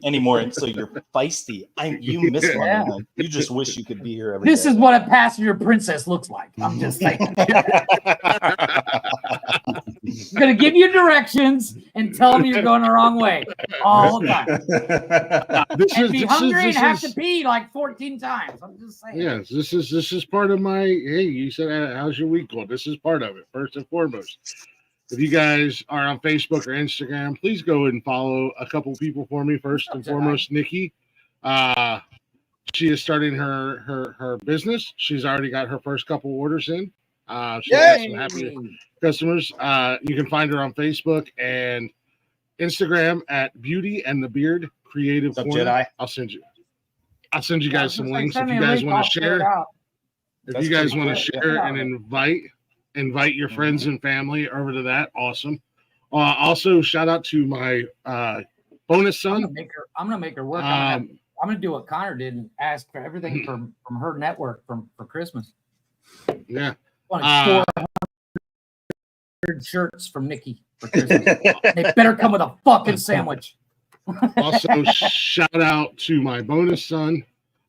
anymore, and so you're feisty. You miss one. Yeah. You just wish you could be here every This day. is what a passenger princess looks like. I'm just saying. I'm gonna give you directions and tell them you're going the wrong way all the time. And be hungry and have to pee like 14 times. I'm just saying. Yes, this is part of my. Hey, you said how's your week going? This is part of it. First and foremost, if you guys are on Facebook or Instagram, please go and follow a couple people for me. First and foremost, Nikki. She is starting her business. She's already got her first couple orders in. She's got some happy customers. You can find her on Facebook and Instagram at Beauty and the Beard Creative Corner. Jedi? I'll send you guys some links if you guys want to share. If you guys want to share and invite your friends and family over to that, awesome. Also, shout out to my bonus son. I'm gonna make her work. I'm gonna do what Connor did and ask for everything from her network for Christmas. Yeah. 400 shirts from Nikki for Christmas. They better come with a fucking sandwich. Also, shout out to my bonus son.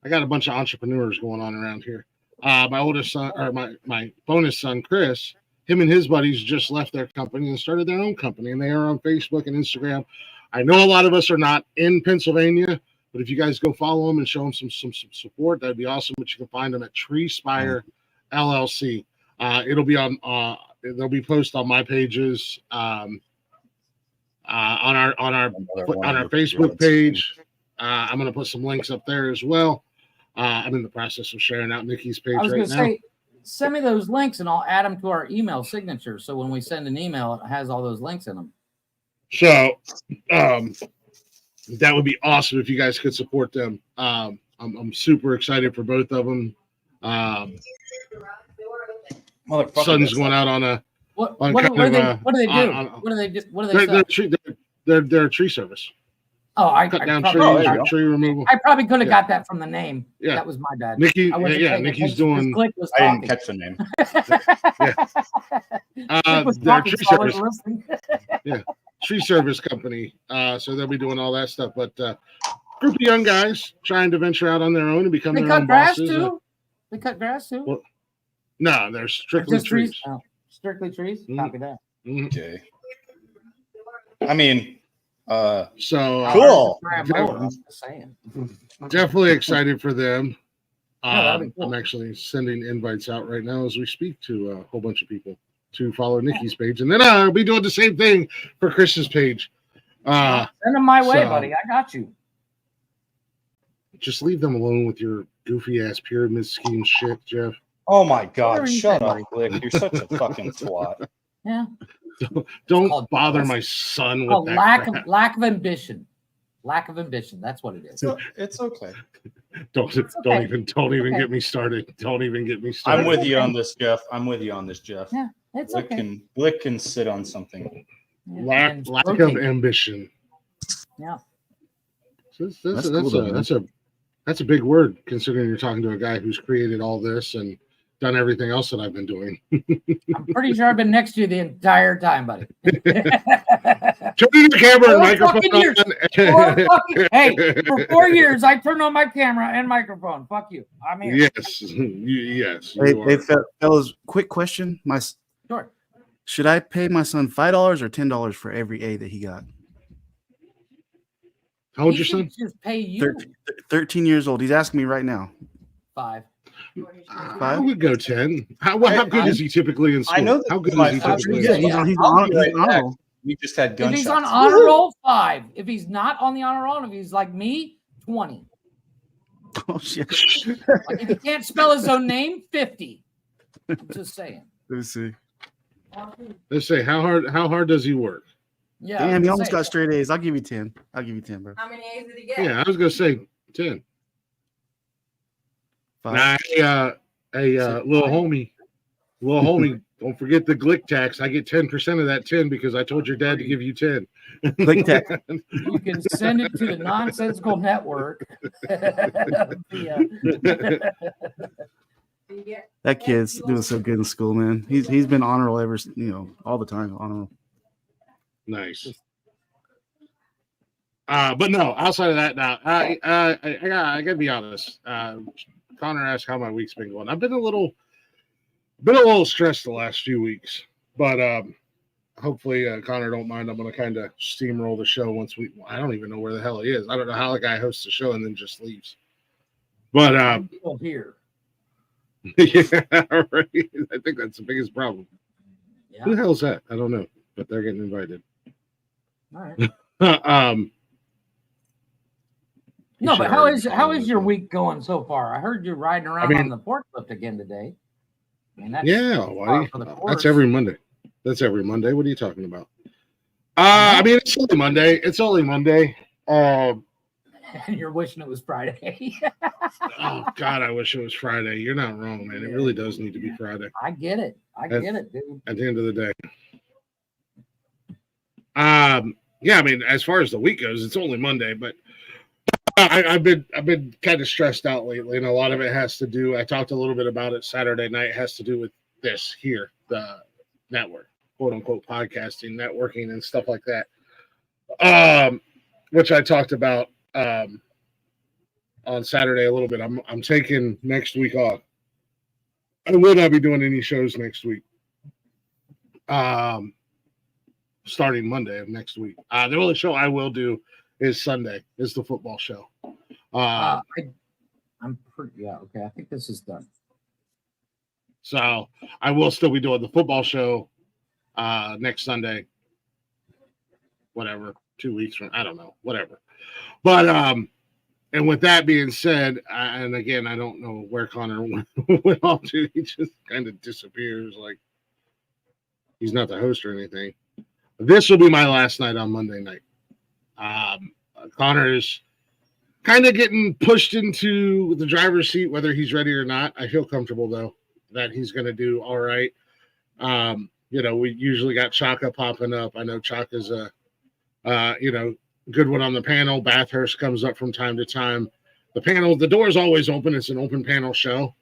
I got a bunch of entrepreneurs going on around here. My oldest son, or my bonus son, Chris, him and his buddies just left their company and started their own company, and they are on Facebook and Instagram. I know a lot of us are not in Pennsylvania, but if you guys go follow them and show them some support, that'd be awesome. But you can find them at Tree Spire LLC. It'll be on. They'll be posted on my pages, on our Facebook page. I'm going to put some links up there as well. I'm in the process of sharing out Nikki's page right now. I was going to say, send me those links and I'll add them to our email signature. So when we send an email, it has all those links in them. So that would be awesome if you guys could support them. I'm super excited for both of them. Son's going out on a. What do they do? What do they do? They're a tree service. Oh, I cut down probably, tree removal. I probably could have got that from the name. Yeah, that was my bad. Nikki, Nikki's doing. I didn't catch the name. They're tree service. Tree service company. So they'll be doing all that stuff. But group of young guys trying to venture out on their own and become their own bosses. They cut grass too. Well, no, they're strictly trees. Oh, strictly trees. Copy that. Okay. I mean. So cool. Definitely excited for them. Cool. I'm actually sending invites out right now as we speak to a whole bunch of people to follow Nikki's page, and then I'll be doing the same thing for Chris's page. Send them my way, buddy. I got you. Just leave them alone with your goofy ass pyramid scheme shit, Jeff. Oh my God! Shut up, Glick. You're such a fucking twat. Yeah. Don't bother my son with that lack of ambition. Lack of ambition. That's what it is. It's okay. Don't even get me started. Don't even get me started. I'm with you on this, Jeff. Yeah, it's okay. Glick can sit on something. Yeah. Lack of ambition. Yeah. That's a big word considering you're talking to a guy who's created all this and done everything else that I've been doing. I'm pretty sure I've been next to you the entire time, buddy. Turn the camera and microphone. Hey, for 4 years, I turned on my camera and microphone. Fuck you. I'm here. Yes. Hey, fellas, quick question. Sure. Should I pay my son $5 or $10 for every A that he got? How old's your son? Just pay you. 13 years old. He's asking me right now. 5. I would go 10. How good is he typically in school? I know how good is he typically in school? He's on honor. We just had gunshots. If he's on honor roll, 5. If he's not on the honor roll, if he's like me, 20. Oh shit! Like if he can't spell his own name, 50. I'm just saying. Let's see. Let's say how hard does he work? Yeah. Damn, he almost got straight A's. I'll give you 10. Bro. How many A's did he get? Yeah, I was gonna say 10. 5. Nah, little homie, don't forget the Glick tax. I get 10% of that 10 because I told your dad to give you 10. Glick tax. You can send it to the Nonsensical Network. That kid's doing so good in school, man. He's been honor roll ever, all the time honor roll. Nice. But no, outside of that, now I gotta be honest. Connor asked how my week's been going. I've been a little stressed the last few weeks, but hopefully Connor don't mind. I'm gonna kind of steamroll the show once I don't even know where the hell he is. I don't know how the guy hosts the show and then just leaves. But I'm still here. yeah, right. I think that's the biggest problem. Yeah. Who the hell's that? I don't know, but they're getting invited. All right. No, but how is your week going so far? I heard you're riding around on the forklift again today. That's that's every Monday. That's every Monday. What are you talking about? I mean, it's only Monday. It's only Monday. And you're wishing it was Friday. Oh God, I wish it was Friday. You're not wrong, man. It really does need to be Friday. I get it. Get it, dude. At the end of the day. Yeah, I mean, as far as the week goes, it's only Monday, but I've been kind of stressed out lately, and a lot of it has to do. I talked a little bit about it Saturday night. It has to do with this here, the network, quote unquote, podcasting, networking, and stuff like that. Which I talked about on Saturday a little bit. I'm taking next week off. I will not be doing any shows next week. Starting Monday of next week. The only show I will do is Sunday, is the football show. I'm pretty, okay. I think this is done. So I will still be doing the football show next Sunday. Whatever, 2 weeks from, I don't know, whatever. But and with that being said, and again, I don't know where Connor went off to. He just kind of disappears, like he's not the host or anything. This will be my last night on Monday night. Connor is kind of getting pushed into the driver's seat, whether he's ready or not. I feel comfortable, though, that he's going to do all right. We usually got Chaka popping up. I know Chaka's a, good one on the panel. Bathurst comes up from time to time. The door is always open. It's an open panel show.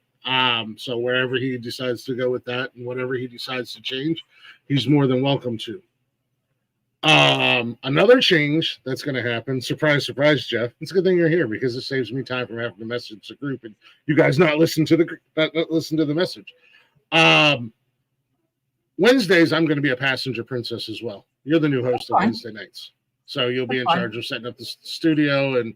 So wherever he decides to go with that and whatever he decides to change, he's more than welcome to. Another change that's going to happen. Surprise, surprise, Jeff. It's a good thing you're here because it saves me time from having to message the group and you guys not listen to the message. Wednesdays, I'm going to be a passenger princess as well. You're the new host of Wednesday nights, so you'll be in charge of setting up the studio and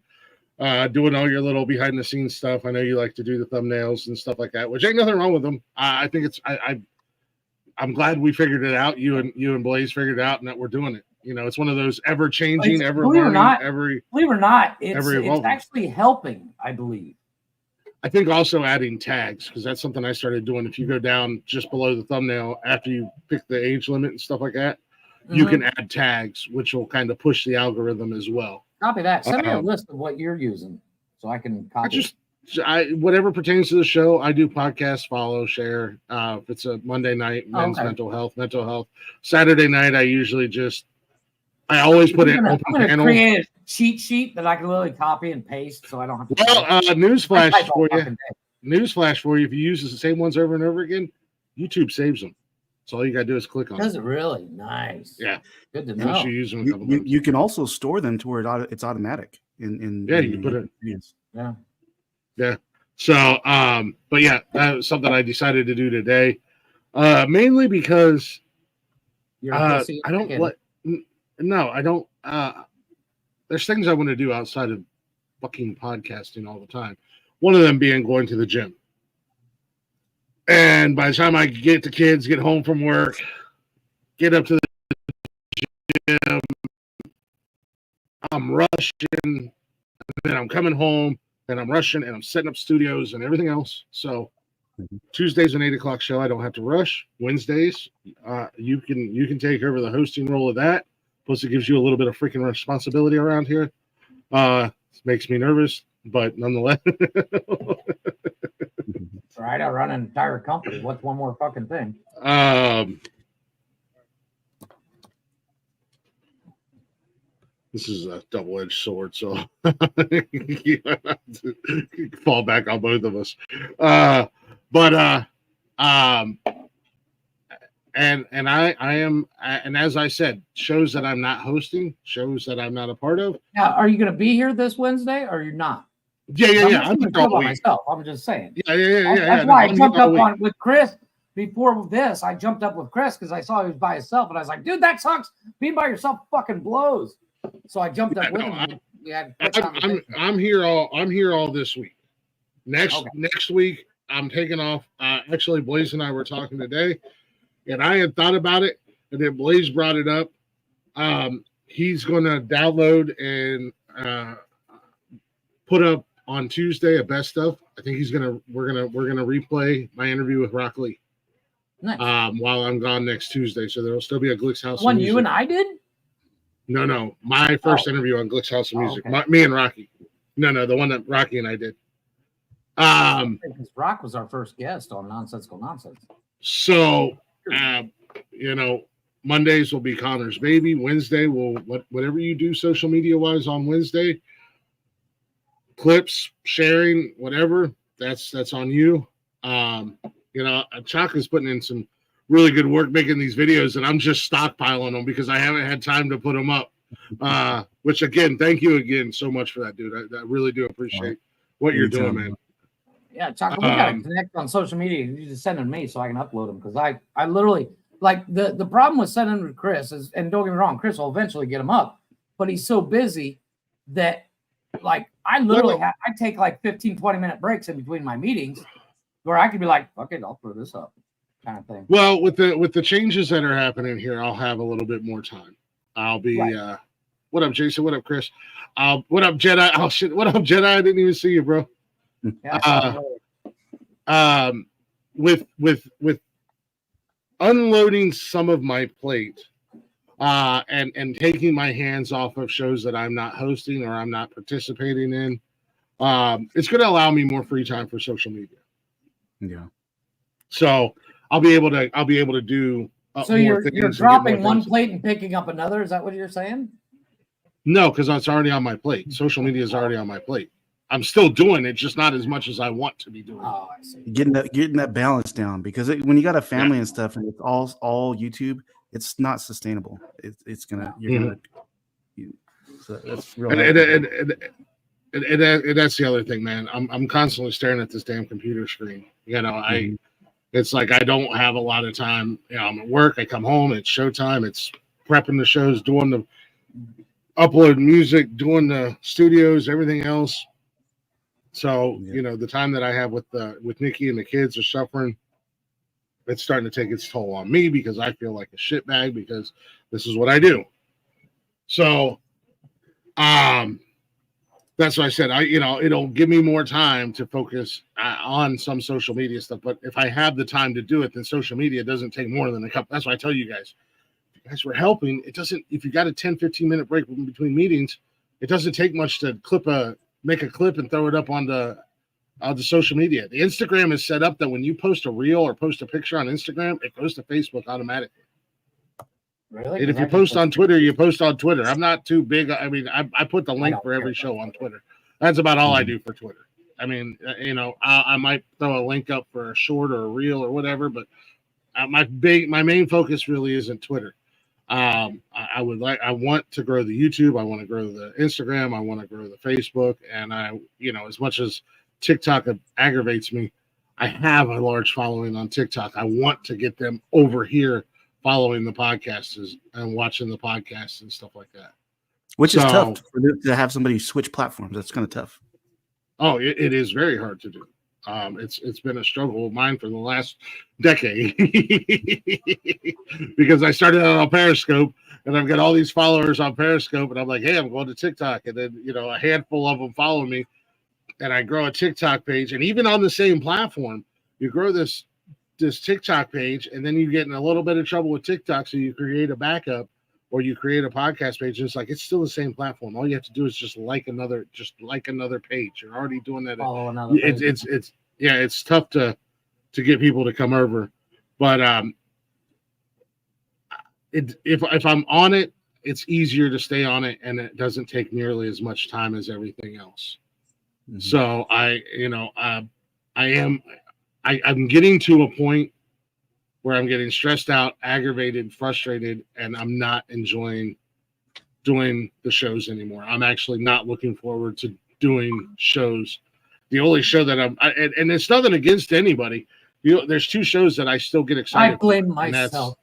doing all your little behind the scenes stuff. I know you like to do the thumbnails and stuff like that, which ain't nothing wrong with them. I think it's I'm glad we figured it out. You and Blaze figured it out, and that we're doing it. It's one of those ever changing, ever learning, believe it or not, it's actually helping, I believe. I think also adding tags, because that's something I started doing. If you go down just below the thumbnail after you pick the age limit and stuff like that, you can add tags, which will kind of push the algorithm as well. Copy that. Send me a list of what you're using so I can copy. Whatever pertains to the show, I do podcast, follow, share. If it's a Monday night, men's mental health. Saturday night, I always put it open panel. Create a cheat sheet that I can literally copy and paste, so I don't have to. Well, newsflash for you. Newsflash for you: if you use the same ones over and over again, YouTube saves them. So all you gotta do is click on. Does it really? Nice. Yeah. Good to know. You use them a couple times. You can also store them to where it's automatic. You can put it. Yeah. Yeah. So, but yeah, that was something I decided to do today, mainly because I don't. No, I don't. There's things I want to do outside of fucking podcasting all the time. One of them being going to the gym. And by the time I get the kids, get home from work, get up to the gym, I'm rushing, and then I'm coming home, and I'm rushing, and I'm setting up studios and everything else. So Tuesday's an 8:00 show. I don't have to rush. Wednesdays, you can take over the hosting role of that. Plus, it gives you a little bit of freaking responsibility around here. It makes me nervous, but nonetheless. All right, I run an entire company. What's one more fucking thing? This is a double-edged sword, so you have to fall back on both of us. and I am, and as I said, shows that I'm not hosting, shows that I'm not a part of. Now, are you going to be here this Wednesday, or you're not? Yeah. I'm just by myself. I'm just saying. Yeah. That's why I jumped up on with Chris before this. I jumped up with Chris because I saw he was by himself, and I was like, "Dude, that sucks. Being by yourself fucking blows." So I jumped up with him. We had I'm here all this week. Next week I'm taking off. Actually, Blaze and I were talking today, and I had thought about it, and then Blaze brought it up. He's going to download and put up on Tuesday a best of. I think we're gonna replay my interview with Rock Lee. Nice. While I'm gone next Tuesday, so there'll still be a Glick's House. One you and I did? No, my first interview on Glick's House of Music. Me and Rocky. No, the one that Rocky and I did. Because Rock was our first guest on Nonsensical Nonsense. So, Mondays will be Connor's baby. Wednesday will whatever you do social media wise on Wednesday. Clips, sharing, whatever. That's on you. Chaka's putting in some really good work making these videos, and I'm just stockpiling them because I haven't had time to put them up. Which again, thank you again so much for that, dude. I really do appreciate what you're doing, man. Yeah, Chaka, we gotta connect on social media. You just send them to me so I can upload them because I literally like the problem with sending them to Chris is, and don't get me wrong, Chris will eventually get them up, but he's so busy that like I literally I take like 15-20 minute breaks in between my meetings where I could be like, okay, I'll put this up, kind of thing. Well, with the changes that are happening here, I'll have a little bit more time. I'll be what up, Jason? What up, Chris? What up, Jedi? Oh shit! What up, Jedi? I didn't even see you, bro. Yeah, with unloading some of my plate, and taking my hands off of shows that I'm not hosting or I'm not participating in, it's going to allow me more free time for social media. Yeah. So I'll be able to do. So you're dropping one plate and picking up another. Is that what you're saying? No, because it's already on my plate. Social media is already on my plate. I'm still doing it, just not as much as I want to be doing. Oh, I see. Getting that balance down because when you got a family and stuff and it's all YouTube, it's not sustainable. It's gonna so that's real. And that's the other thing, man. I'm constantly staring at this damn computer screen. It's like I don't have a lot of time. I'm at work. I come home. It's showtime. It's prepping the shows, doing the upload music, doing the studios, everything else. So the time that I have with Nikki and the kids are suffering. It's starting to take its toll on me because I feel like a shitbag because this is what I do. So, that's what I said. It'll give me more time to focus on some social media stuff. But if I have the time to do it, then social media doesn't take more than a couple. That's why I tell you guys. If you guys were helping, it doesn't. If you got a 10-15 minute break between meetings, it doesn't take much to make a clip and throw it up on the social media. The Instagram is set up that when you post a reel or post a picture on Instagram, it goes to Facebook automatically. Really? And if you post on Twitter, you post on Twitter. I'm not too big. I mean, I put the link for every show on Twitter. That's about all I do for Twitter. I mean, I might throw a link up for a short or a reel or whatever, but my main focus really isn't Twitter. I want to grow the YouTube. I want to grow the Instagram. I want to grow the Facebook. And as much as TikTok aggravates me, I have a large following on TikTok. I want to get them over here following the podcasts and watching the podcasts and stuff like that. Which is tough to have somebody switch platforms. That's kind of tough. Oh, it is very hard to do. It's been a struggle of mine for the last decade because I started out on Periscope and I've got all these followers on Periscope and I'm like, hey, I'm going to TikTok. And then, a handful of them follow me and I grow a TikTok page. And even on the same platform, you grow this TikTok page and then you get in a little bit of trouble with TikTok. So you create a backup or you create a podcast page. And it's still the same platform. All you have to do is just like another page. You're already doing that. Oh, another page. It's tough to get people to come over, but if I'm on it, it's easier to stay on it, and it doesn't take nearly as much time as everything else. Mm-hmm. So I'm getting to a point where I'm getting stressed out, aggravated, frustrated, and I'm not enjoying doing the shows anymore. I'm actually not looking forward to doing shows. The only show that and it's nothing against anybody. There's 2 shows that I still get excited. I blame myself.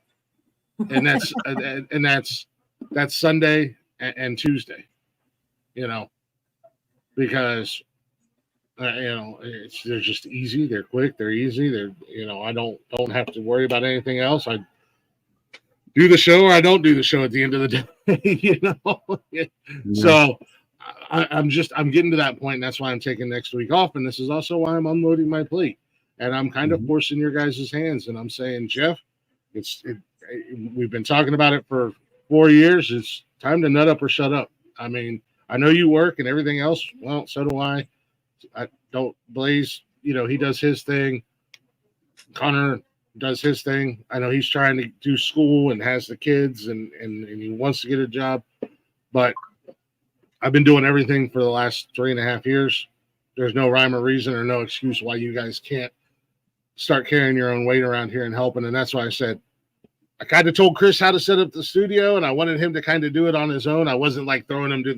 And that's Sunday and Tuesday. Because they're just easy. They're quick. They're easy. I don't have to worry about anything else. I do the show or I don't do the show at the end of the day. So I'm getting to that point, and that's why I'm taking next week off. And this is also why I'm unloading my plate, and I'm kind of forcing your guys' hands. And I'm saying, Jeff, we've been talking about it for 4 years. It's time to nut up or shut up. I mean, I know you work and everything else. Well, so do I. I don't. Blaze, he does his thing. Connor does his thing. I know he's trying to do school and has the kids and he wants to get a job. But I've been doing everything for the last 3.5 years. There's no rhyme or reason or no excuse why you guys can't start carrying your own weight around here and helping. And that's why I said, I kind of told Chris how to set up the studio, and I wanted him to kind of do it on his own. I wasn't like throwing him to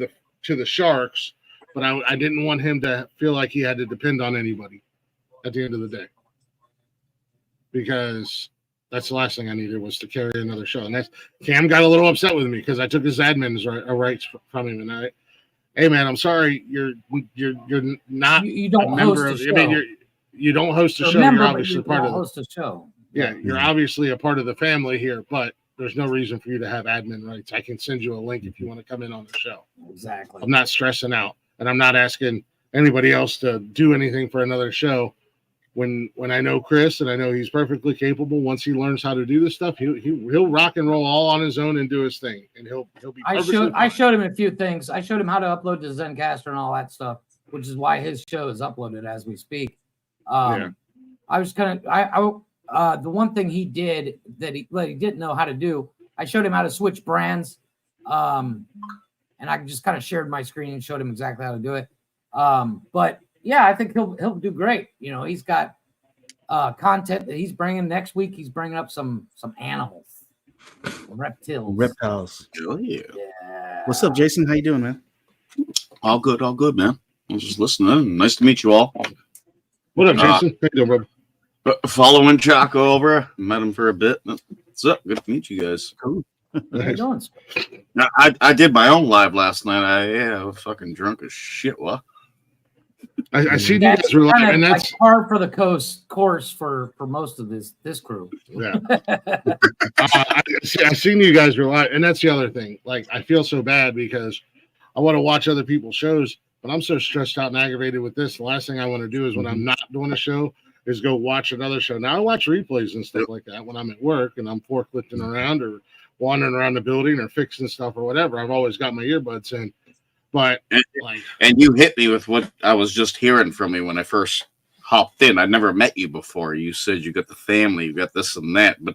the sharks, but I didn't want him to feel like he had to depend on anybody at the end of the day, because that's the last thing I needed was to carry another show. And Cam got a little upset with me because I took his admin's rights from him. And hey man, I'm sorry, you're not you don't a member host of. a show. I mean, you don't host a show. Member, you're obviously part of host a show. Yeah, you're obviously a part of the family here, but there's no reason for you to have admin rights. I can send you a link if you want to come in on the show. Exactly. I'm not stressing out, and I'm not asking anybody else to do anything for another show. When I know Chris and I know he's perfectly capable, once he learns how to do this stuff, he'll rock and roll all on his own and do his thing, and he'll be. I showed him a few things. I showed him how to upload to Zencaster and all that stuff, which is why his show is uploaded as we speak. I was the one thing he did that he didn't know how to do, I showed him how to switch brands, and I just kind of shared my screen and showed him exactly how to do it. But yeah, I think he'll do great. He's got content that he's bringing next week. He's bringing up some animals, reptiles. Oh yeah. What's up, Jason? How you doing, man? All good, man. I was just listening. Nice to meet you all. What up, Jason? How you doing, bro? Following Chaka over. Met him for a bit. What's up? Good to meet you guys. Cool. How you doing? Now, I did my own live last night. I was fucking drunk as shit. What? I see you guys were live, and that's like par for the course for most of this crew. Yeah. I seen you guys were live, and that's the other thing. Like, I feel so bad because I want to watch other people's shows, but I'm so stressed out and aggravated with this. The last thing I want to do is when I'm not doing a show is go watch another show. Now I watch replays and stuff like that when I'm at work and I'm forklifting around or wandering around the building or fixing stuff or whatever. I've always got my earbuds in. But and you hit me with what I was just hearing from you when I first hopped in. I'd never met you before. You said you got the family, you got this and that, but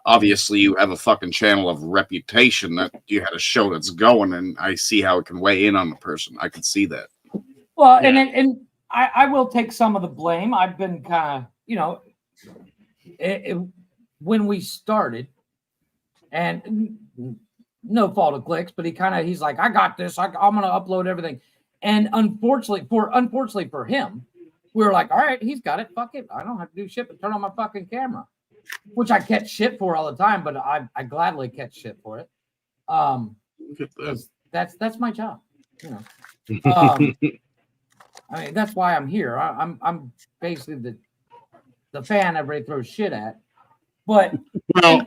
obviously you have a fucking channel of reputation that you had a show that's going, and I see how it can weigh in on the person. I can see that. Well, yeah. and I will take some of the blame. I've been kind of, when we started, and no fault of Clicks, but he's like, I got this. I'm going to upload everything. And unfortunately for him, we were like, all right, he's got it. Fuck it. I don't have to do shit but turn on my fucking camera, which I catch shit for all the time, but I gladly catch shit for it. Because that's my job, I mean, that's why I'm here. I'm basically the fan everybody throws shit at. But well,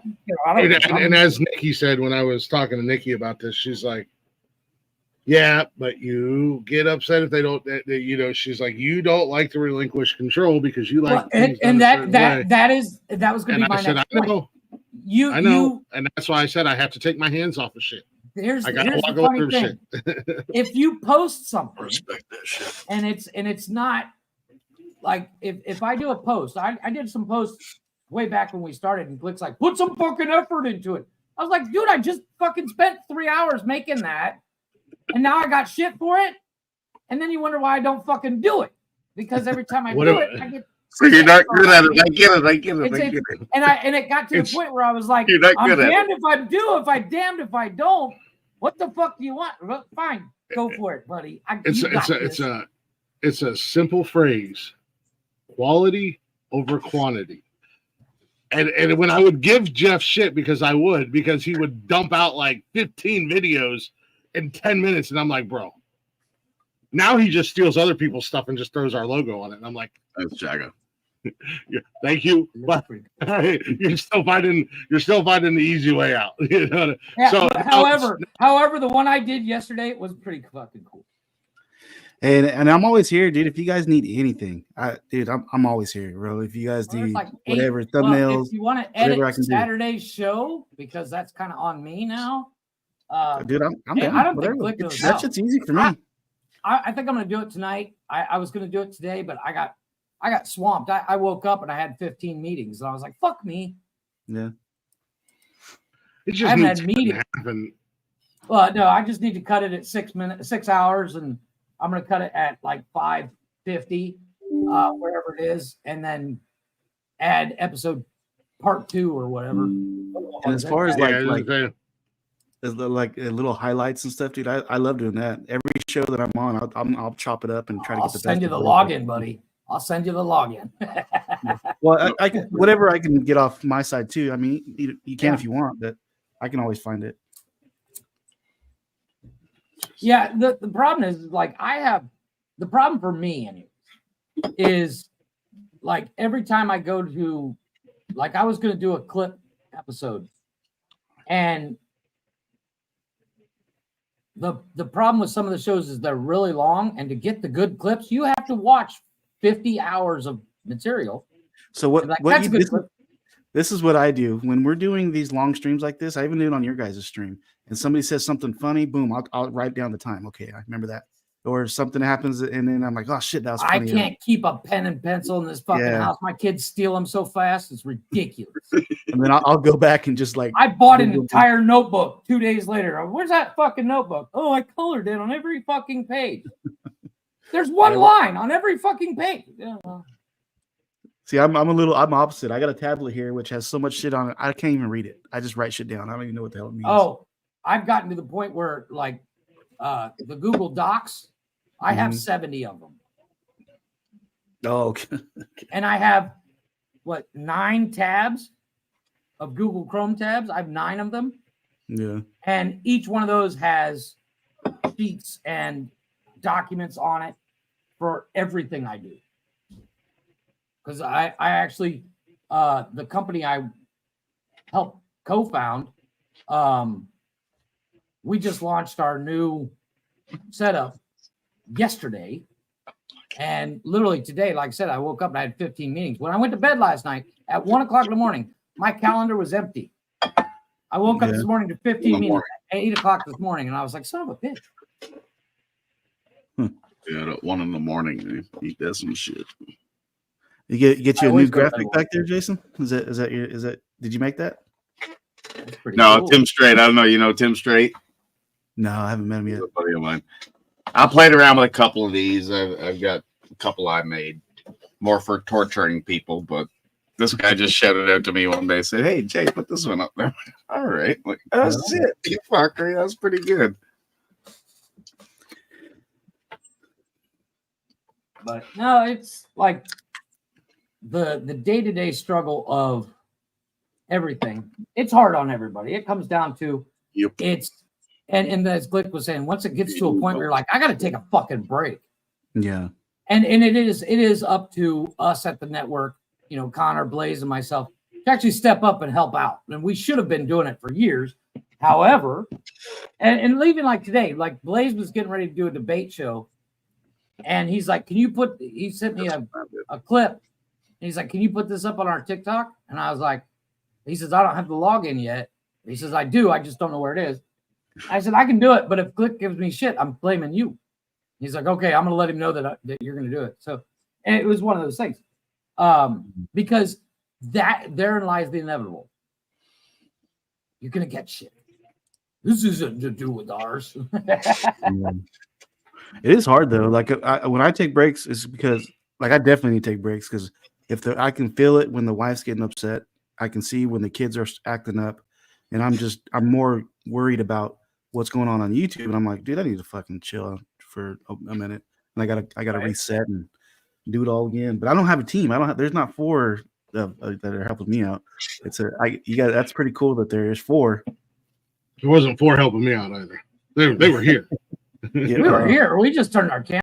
and as Nikki said when I was talking to Nikki about this, she's like, "Yeah, but you get upset if they don't." She's like, "You don't like to relinquish control because you like." Well, and that was going to be my next point. I know, and that's why I said I have to take my hands off of shit. Here's I gotta walk the away funny from thing. shit. If you post something, Respect that shit. and it's not like if I do a post, I did some posts way back when we started, and Click's like, put some fucking effort into it. I was like, dude, I just fucking spent 3 hours making that, and now I got shit for it. And then you wonder why I don't fucking do it, because every time I do it, So you're not good at it. I get it. I get it. I get it. And it got to the point where I was like, You're not I'm good at damned if I do, if I damned if I don't. What the fuck do you want? Well, fine, go for it, buddy. It's a simple phrase: quality over quantity. And when I would give Jeff shit because he would dump out like 15 videos in 10 minutes, and I'm like, bro. Now he just steals other people's stuff and just throws our logo on it. And I'm like, that's Chaka. Yeah, thank you, but you're still finding the easy way out. You know? Yeah, So, however, the one I did yesterday was pretty fucking cool. And I'm always here, dude. If you guys need anything, I'm always here, bro. If you guys do like whatever thumbnails, well, if you want to edit Saturday's show, because that's kind of on me now. Dude, I'm down. I don't whatever. think Click knows That shit's easy for me. I think I'm gonna do it tonight. I was gonna do it today, but I got swamped. I woke up and I had 15 meetings, and I was like, "Fuck me." Yeah. It just I haven't needs had to meetings. happen. Well, no, I just need to cut it at 6 hours, and I'm gonna cut it at like 5:50, wherever it is, and then add episode part 2 or whatever. And as far as like little highlights and stuff, dude, I love doing that. Every show that I'm on, I'll chop it up and try to get the best. I'll send you the login, buddy. I'll send you the login. Well, I can whatever I can get off my side too. I mean, you can if you want, but I can always find it. Yeah, the problem is like the problem for me anyway is like every time I go to like I was gonna do a clip episode, and the problem with some of the shows is they're really long, and to get the good clips, you have to watch 50 hours of material. So what? Like, this is what I do when we're doing these long streams like this. I even do it on your guys' stream, and somebody says something funny, boom, I'll write down the time. Okay, I remember that. Or something happens, and then I'm like, oh shit, that was funny. I can't keep a pen and pencil in this fucking house. My kids steal them so fast, it's ridiculous. And then I'll go back and just like I bought an entire notebook 2 days later. Where's that fucking notebook? Oh, I colored it on every fucking page. There's one line on every fucking page. Yeah. See, I'm opposite. I got a tablet here which has so much shit on it. I can't even read it. I just write shit down. I don't even know what the hell it means. Oh, I've gotten to the point where like the Google Docs, I have 70 of them. Oh, okay. And I have 9 tabs of Google Chrome tabs. I have 9 of them. Yeah. And each one of those has sheets and documents on it for everything I do. Because I actually, the company I helped co-found, we just launched our new setup yesterday. And literally today, like I said, I woke up and I had 15 meetings. When I went to bed last night at 1 o'clock in the morning, my calendar was empty. I woke up this morning to 15 meetings at 8 o'clock this morning, and I was like, son of a bitch. Yeah, at 1 in the morning, he does some shit. You get you a new graphic back there, Jason? Is that did you make that? No, cool. Tim Strait. I don't know. You know Tim Strait? No, I haven't met him yet. A buddy of mine. I played around with a couple of these. I've got a couple I made more for torturing people, but this guy just shouted out to me one day, said, "Hey, Jay, put this one up there." All right, like that's it. You fucker, that's pretty good. But no, it's like the day-to-day struggle of everything. It's hard on everybody. It comes down to it's and as Glick was saying, once it gets to a point where you're like, I got to take a fucking break. Yeah. And it is up to us at the network, you know, Connor, Blaze, and myself to actually step up and help out. And we should have been doing it for years. However, and leaving like today, like Blaze was getting ready to do a debate show. And he's like, he sent me a clip. And he's like, can you put this up on our TikTok? And I was like, he says, I don't have the login yet. He says, I do. I just don't know where it is. I said, I can do it. But if Glick gives me shit, I'm blaming you. He's like, okay, I'm going to let him know that you're going to do it. So, and it was one of those things. Because therein lies the inevitable. You're going to get shit. This isn't to do with ours. It is hard though. Like when I take breaks, it's because like I definitely need to take breaks because I can feel it when the wife's getting upset. I can see when the kids are acting up, and I'm more worried about what's going on YouTube. And I'm like, dude, I need to fucking chill for a minute, and I gotta reset and do it all again. But I don't have a team. There's not 4 that are helping me out. That's pretty cool that there is 4. There wasn't 4 helping me out either. They were here. We were here. We just turned our cameras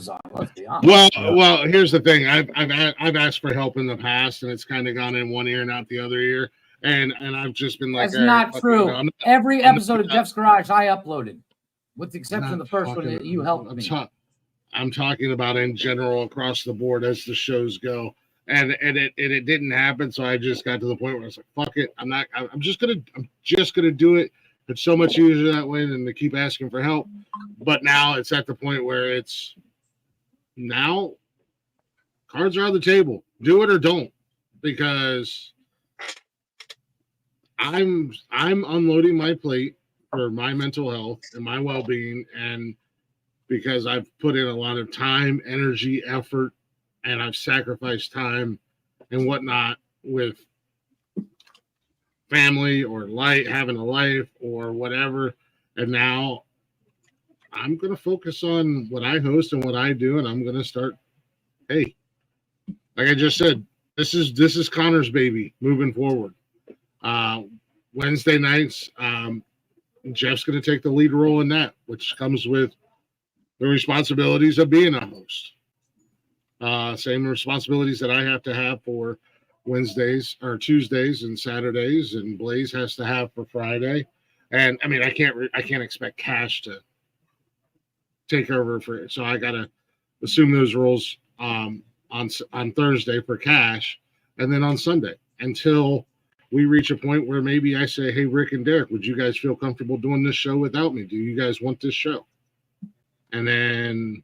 on. Let's be honest. Well, here's the thing. I've asked for help in the past, and it's kind of gone in one ear and out the other ear. And I've just been like, that's not true. Every episode of Jeff's Garage I uploaded, with the exception of the first one that you helped me. I'm talking about in general across the board as the shows go. And it didn't happen, so I just got to the point where I was like, "Fuck it, I'm just gonna do it." It's so much easier that way than to keep asking for help. But now it's at the point where it's now cards are on the table. Do it or don't, because I'm unloading my plate for my mental health and my well-being, and because I've put in a lot of time, energy, effort, and I've sacrificed time and whatnot with family or having a life or whatever. And now I'm going to focus on what I host and what I do. And I'm going to start, hey, like I just said, this is Connor's baby moving forward. Wednesday nights, Jeff's going to take the lead role in that, which comes with the responsibilities of being a host. Same responsibilities that I have to have for Wednesdays or Tuesdays and Saturdays, and Blaze has to have for Friday. And I mean, I can't expect Cash to take over for it, so I gotta assume those roles on Thursday for Cash, and then on Sunday until we reach a point where maybe I say, "Hey, Rick and Derek, would you guys feel comfortable doing this show without me? Do you guys want this show?" And then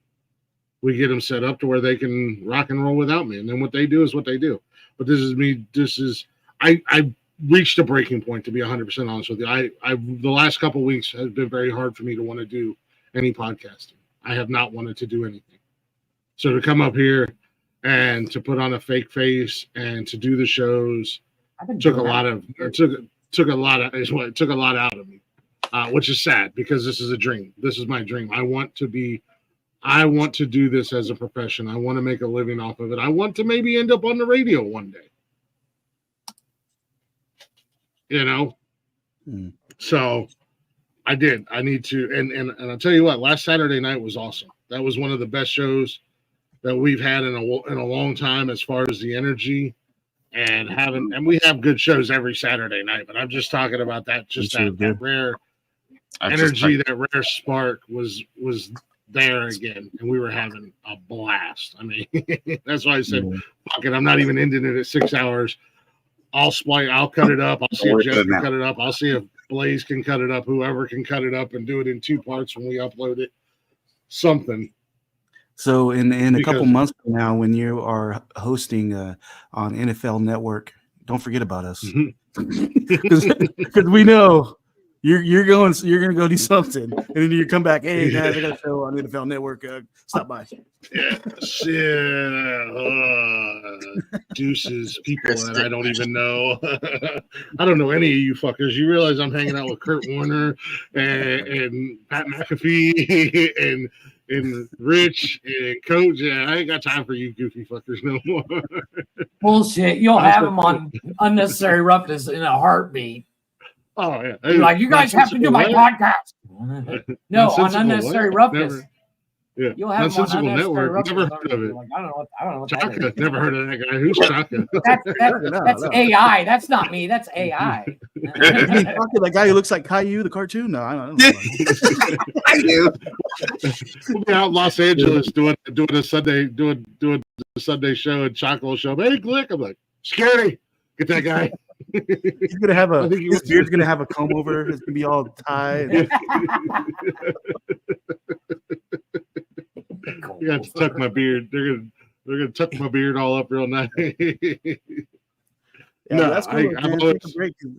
we get them set up to where they can rock and roll without me. And then what they do is what they do. But this is me. I reached a breaking point, to be 100% honest with you. The last couple of weeks has been very hard for me to want to do any podcasting. I have not wanted to do anything. So to come up here and to put on a fake face and to do the shows took a lot out of me, which is sad because this is a dream. This is my dream. I want to do this as a profession. I want to make a living off of it. I want to maybe end up on the radio one day. So I did. I need to, and I'll tell you what, last Saturday night was awesome. That was one of the best shows that we've had in a long time as far as the energy and we have good shows every Saturday night, but I'm just talking about that, that rare energy, that rare spark was there again, and we were having a blast. I mean, that's why I said, fuck it, I'm not even ending it at 6 hours. I'll cut it up. I'll see if Jeff can cut it up. I'll see if Blaze can cut it up. Whoever can cut it up and do it in 2 parts when we upload it. Something. So in a couple months from now, when you are hosting on NFL Network, don't forget about us, because we know you're going to go do something, and then you come back. Hey guys, I got a show on NFL Network. Stop by. Deuces, people that I don't even know. I don't know any of you fuckers. You realize I'm hanging out with Kurt Warner and Pat McAfee and Rich and Coach. Yeah, I ain't got time for you goofy fuckers no more. Bullshit. You'll have them on Unnecessary Roughness in a heartbeat. Oh yeah, hey, like you guys have to do my podcast. No, on Unnecessary Roughness. Yeah, you'll have Nonsensical Network. Never heard of it. Like, I don't know what Chaka. Never heard of that guy. Who's Chaka? That's AI. That's not me. That's AI. That guy who looks like Caillou, the cartoon. No, I don't know. Caillou. We'll be out in Los Angeles doing a Sunday the Sunday show, and Chaka will show up. Hey, Glick. I'm like, scary. Get that guy. He's gonna have his beard's gonna have a comb over. It's gonna be all tied. You got to tuck my beard. They're gonna tuck my beard all up real nice. No, that's cool.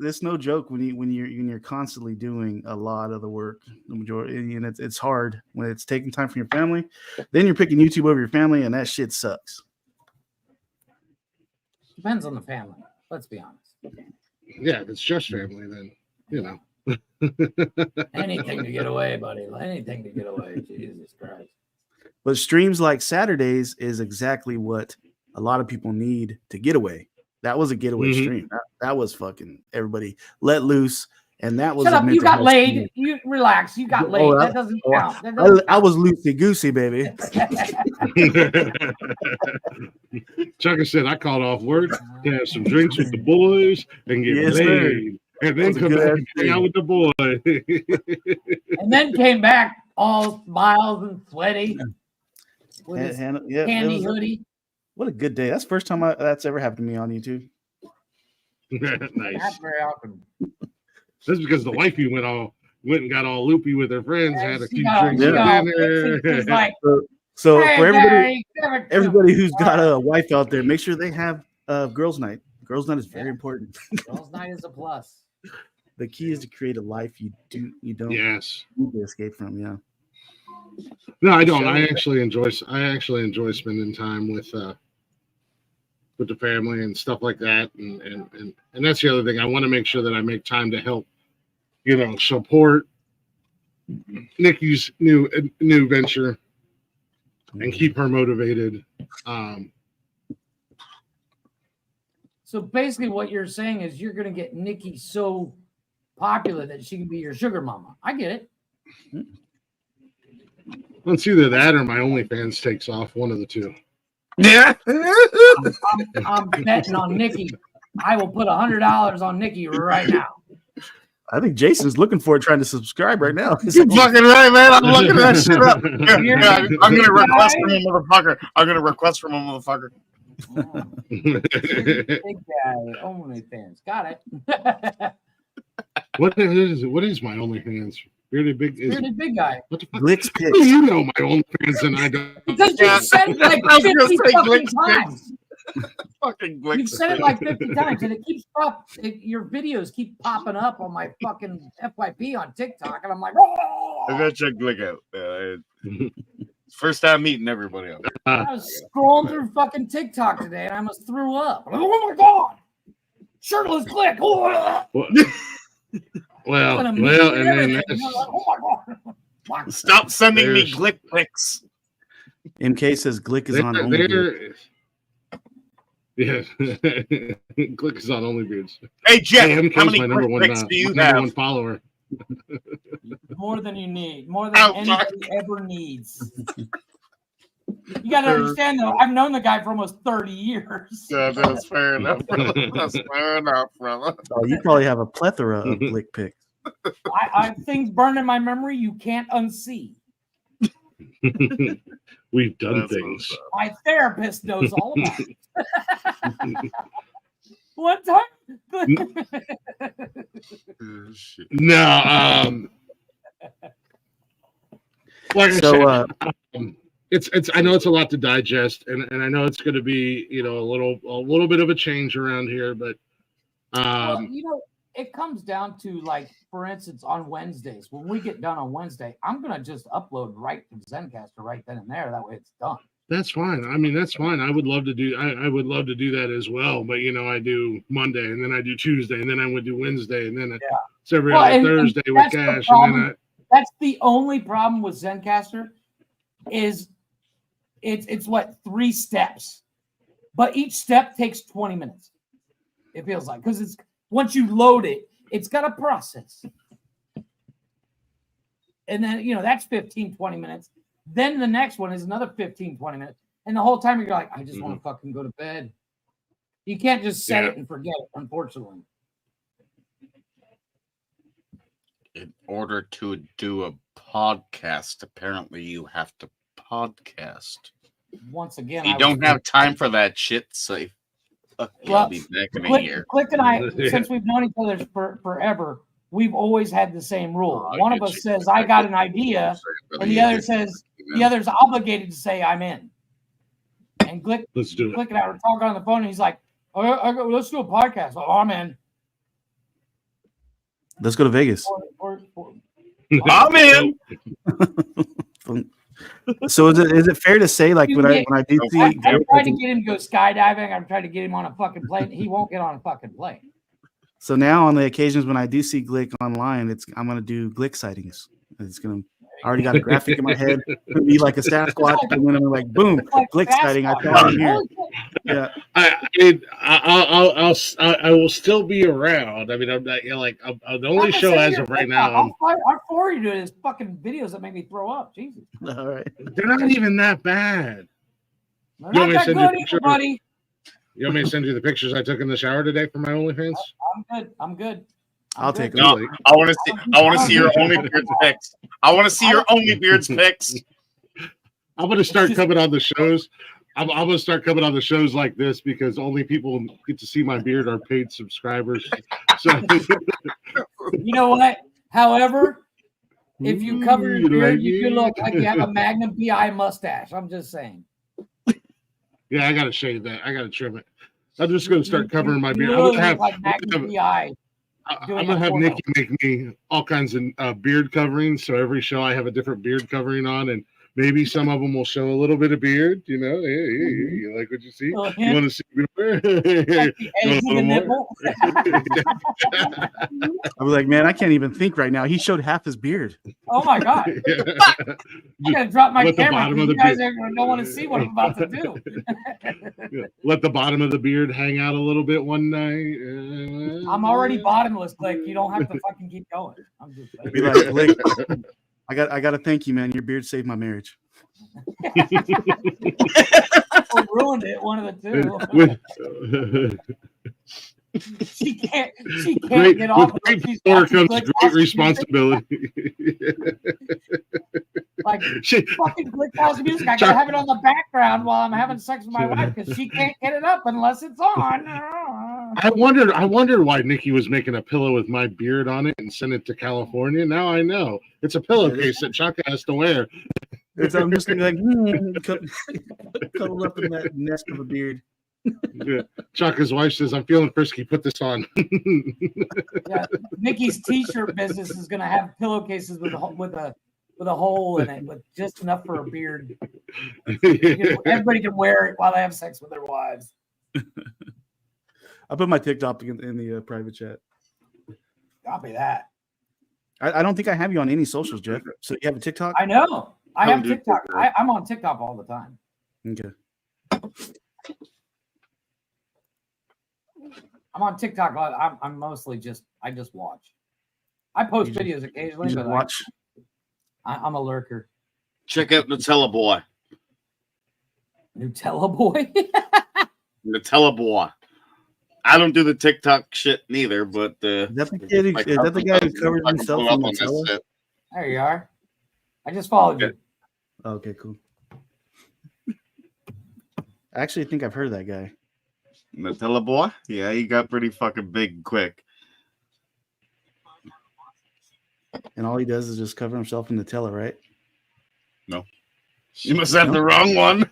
It's no joke when you're constantly doing a lot of the work. The majority, and it's hard when it's taking time from your family. Then you're picking YouTube over your family, and that shit sucks. Depends on the family. Let's be honest. Yeah, if it's just family, then you know. Anything to get away, buddy. Anything to get away. Jesus Christ. But streams like Saturdays is exactly what a lot of people need to get away. That was a getaway stream. That was fucking everybody let loose. And that was shut up. You got laid. You relax. You got laid. That doesn't count. That doesn't I was loosey goosey, baby. Chaka said I called off work to have some drinks with the boys and get laid. And then come back and hang out with the boys. And then came back all smiles and sweaty. With his candy hoodie. What a good day. That's the first time that's ever happened to me on YouTube. Nice. Not very often. That's because the wifey went and got all loopy with her friends, had a few drinks for dinner. Like, so for everybody who's got a wife out there, make sure they have girls' night. Girls' night is very important. Girls' night is a plus. The key is to create a life you don't need to escape from. Yeah. No, I don't. I actually enjoy spending time with the family and stuff like that, and that's the other thing. I want to make sure that I make time to help, support Nikki's new venture and keep her motivated. So basically, what you're saying is you're going to get Nikki so popular that she can be your sugar mama. I get it. Well, it's either that or my OnlyFans takes off. One of the two. Yeah. I'm betting on Nikki. I will put $100 on Nikki right now. I think Jason's looking for it, trying to subscribe right now. You're fucking right, man. I'm looking that shit up. I'm gonna request from a motherfucker. Oh, big guy, OnlyFans. Got it. What is my OnlyFans? Bearded big guy. What the fuck? Glitz Pics. You know my OnlyFans and I don't. Because you said it like 50 fucking times. Fucking You've said it like 50 times, and it keeps your videos keep popping up on my fucking FYP on TikTok, and I'm like, oh! I gotta check Glick out. First time meeting everybody. I was scrolling through fucking TikTok today, and I almost threw up. I'm like, oh my god, shirtless Glick. Well, and then that's... oh my god. Stop sending me Glick pics. MK says Glick is on OnlyBeards. Yeah, Glick is on OnlyBeards. Hey Jeff, MK's how many my number one, pics do you number have? one follower. More than you need. More than anybody ever needs. You got to understand, though, I've known the guy for almost 30 years. Yeah, that's fair enough, brother. That's fair enough, brother. Oh, you probably have a plethora of Glick pics. I things burned in my memory you can't unsee. We've done things. My therapist knows all about it. One time. No, like so, I said, it's. I know it's a lot to digest, and I know it's going to be, a little bit of a change around here, but well, it comes down to, like, for instance, on Wednesdays, when we get done on Wednesday, I'm gonna just upload right to Zencaster right then and there. That way, it's done. That's fine. I mean, that's fine. I would love to do. I would love to do that as well. But I do Monday, and then I do Tuesday, and then I would do Wednesday, and then it's every other Thursday with Cash, and then that's the only problem with Zencaster is it's what 3 steps, but each step takes 20 minutes. It feels like, because it's once you load it, it's got a process, and then that's 15, 20 minutes. Then the next one is another 15, 20 minutes. And the whole time you're like, I just want to fucking go to bed. You can't just set it and forget it, unfortunately. In order to do a podcast, apparently you have to podcast. Once again, you don't have time for that shit, so I'll be back in a year. Click and I, since we've known each other forever, we've always had the same rule. One of us says, I got an idea, and the other says, the other's obligated to say, I'm in. And Glick, let's do it. Glick and I were talking on the phone, and he's like, let's do a podcast. Oh, I'm in. Let's go to Vegas. I'm in. So is it fair to say like when I do see I'm trying to get him to go skydiving, I'm trying to get him on a fucking plane. He won't get on a fucking plane. So now on the occasions when I do see Glick online, I'm gonna do Glick sightings. I already got a graphic in my head. It'll be like a Sasquatch, and then I'm like, boom, Glick sighting. I found him here. Yeah, I will still be around. I mean, I'm not like the only show as of right now. I'm for you doing his fucking videos that make me throw up. Jesus. All right, they're not even that bad. They're not that good either, buddy. You want me to send you the pictures I took in the shower today for my OnlyFans? I'm good. I'll take them. No, I want to see your OnlyBeards pics. I want to see your OnlyBeards pics. I'm going to start coming on the shows. I'm going to start coming on the shows like this because only people who get to see my beard are paid subscribers. So, you know what? However, if you cover your beard, you can look like you have a Magnum PI mustache. I'm just saying. Yeah, I got to shave that. I got to trim it. I'm just going to start covering my beard. I'm going to have Nikki make me all kinds of beard coverings. So every show I have a different beard covering on, and maybe some of them will show a little bit of beard. You know, hey, you like what you see? You want to see I was like, man, I can't even think right now. He showed half his beard. Oh my god! I'm gonna drop my camera. You guys don't want to see what I'm about to do. Let the bottom of the beard hang out a little bit one night. I'm already bottomless, Glick. You don't have to fucking keep going. I'm just be like, Glick, I got to thank you, man. Your beard saved my marriage. Or ruined it. One of the two. She can't get off. With great power comes great responsibility. Like fucking Glick house music. I gotta have it on the background while I'm having sex with my wife because she can't get it up unless it's on. I wondered why Nikki was making a pillow with my beard on it and sent it to California. Now I know it's a pillowcase that Chaka has to wear. I'm just gonna be like cuddled up in that nest of a beard. Yeah. Chaka's wife says, "I'm feeling frisky. Put this on." Yeah, Nikki's t-shirt business is gonna have pillowcases with a hole in it, with just enough for a beard. Everybody can wear it while they have sex with their wives. I'll put my TikTok in the private chat. Copy that. I don't think I have you on any socials, Jeff. So you have a TikTok? I know. I have TikTok. I'm on TikTok all the time. Okay. I'm on TikTok. I'm mostly I just watch. I post videos occasionally, but watch. I'm a lurker. Check out Nutella Boy. Nutella Boy? Nutella Boy. I don't do the TikTok shit neither, but is that the guy who covers himself in Nutella? There you are. I just followed you. Okay, cool. I actually think I've heard of that guy. Nutella Boy? Yeah, he got pretty fucking big quick. And all he does is just cover himself in Nutella, right? No. You must have the wrong one.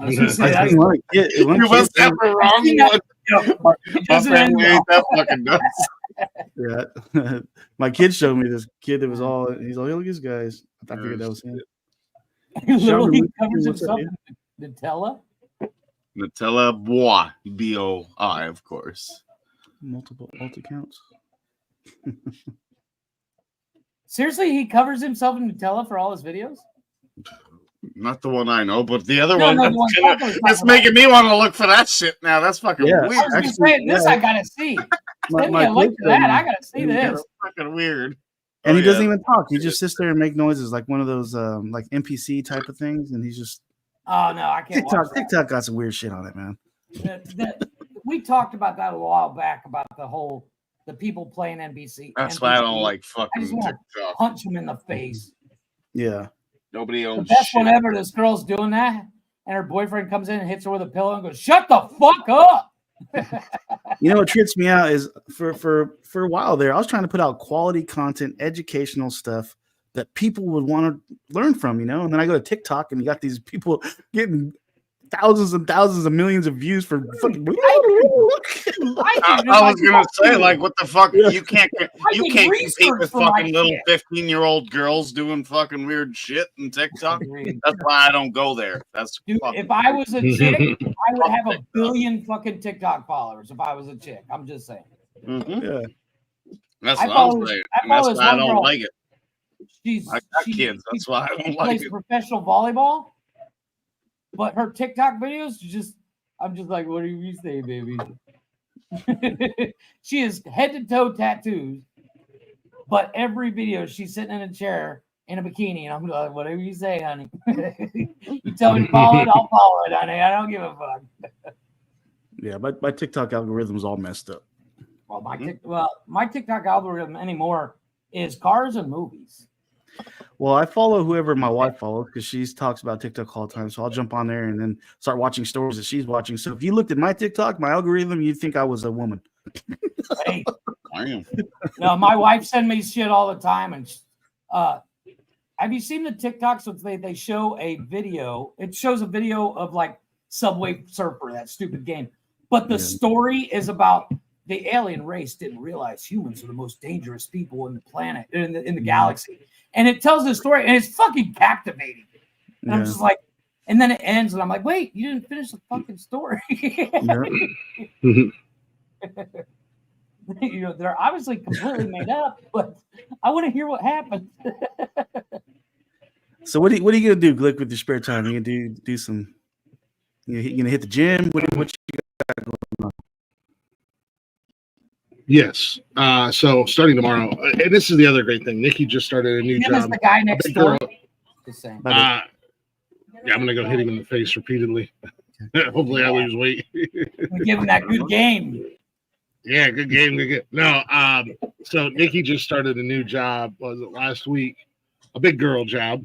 You must have the wrong one. My family ain't that fucking nuts. Yeah. My kid showed me this kid that was all, he's like, look at these guys. I figured that was him. He literally covers himself in Nutella? Nutella Boy. B-O-I, of course. Multiple alt accounts. Seriously, he covers himself in Nutella for all his videos? Not the one I know, but the other one. That's making me want to look for that shit now. That's fucking weird. I was saying, this I gotta see. Send me a link to that. I gotta see this. That's fucking weird. And he doesn't even talk. He just sits there and make noises like one of those like NPC type of things, and he's just. Oh no, I can't. TikTok got some weird shit on it, man. We talked about that a while back about the people playing NBC. That's why I don't like fucking TikTok. Punch him in the face. Yeah. Nobody owns the best one ever. This girl's doing that, and her boyfriend comes in and hits her with a pillow and goes, "Shut the fuck up." You know what trips me out is for a while there, I was trying to put out quality content, educational stuff that people would want to learn from, and then I go to TikTok and you got these people getting thousands and thousands of millions of views for fucking. I was gonna say, like, what the fuck? You can't compete with fucking little 15-year-old girls doing fucking weird shit in TikTok. That's why I don't go there. That's dude, if I was a chick, I would have 1 billion fucking TikTok followers. If I was a chick, I'm just saying. Yeah, that's what I was saying. That's why I don't like it. I got kids. That's why I don't like it. Professional volleyball, but her TikTok videos I'm just like, what do you say, baby? She is head to toe tattoos, but every video she's sitting in a chair in a bikini, and I'm like, whatever you say, honey. You tell me to follow it, I'll follow it, honey. I don't give a fuck. Yeah, my TikTok algorithm's all messed up. Well, my TikTok algorithm anymore is cars and movies. Well, I follow whoever my wife follows because she talks about TikTok all the time. So I'll jump on there and then start watching stories that she's watching. So if you looked at my TikTok, my algorithm, you'd think I was a woman. Hey, no, my wife sends me shit all the time. And have you seen the TikToks? So they show a video. It shows a video of like Subway Surfer, that stupid game. But the story is about the alien race didn't realize humans are the most dangerous people in the planet, in the galaxy. And it tells the story, and it's fucking captivating. And I'm just like, and then it ends, and I'm like, wait, you didn't finish the fucking story. You know, they're obviously completely made up, but I want to hear what happened. So what are you gonna do, Glick, with your spare time? You gonna do some? You gonna hit the gym? What you got going on? Yes. So starting tomorrow, and this is the other great thing. Nikki just started a new job. The guy next door. Yeah, I'm gonna go hit him in the face repeatedly. Hopefully, I lose weight. Give him that good game. Yeah, good game. No, so Nikki just started a new job. Was it last week? A big girl job.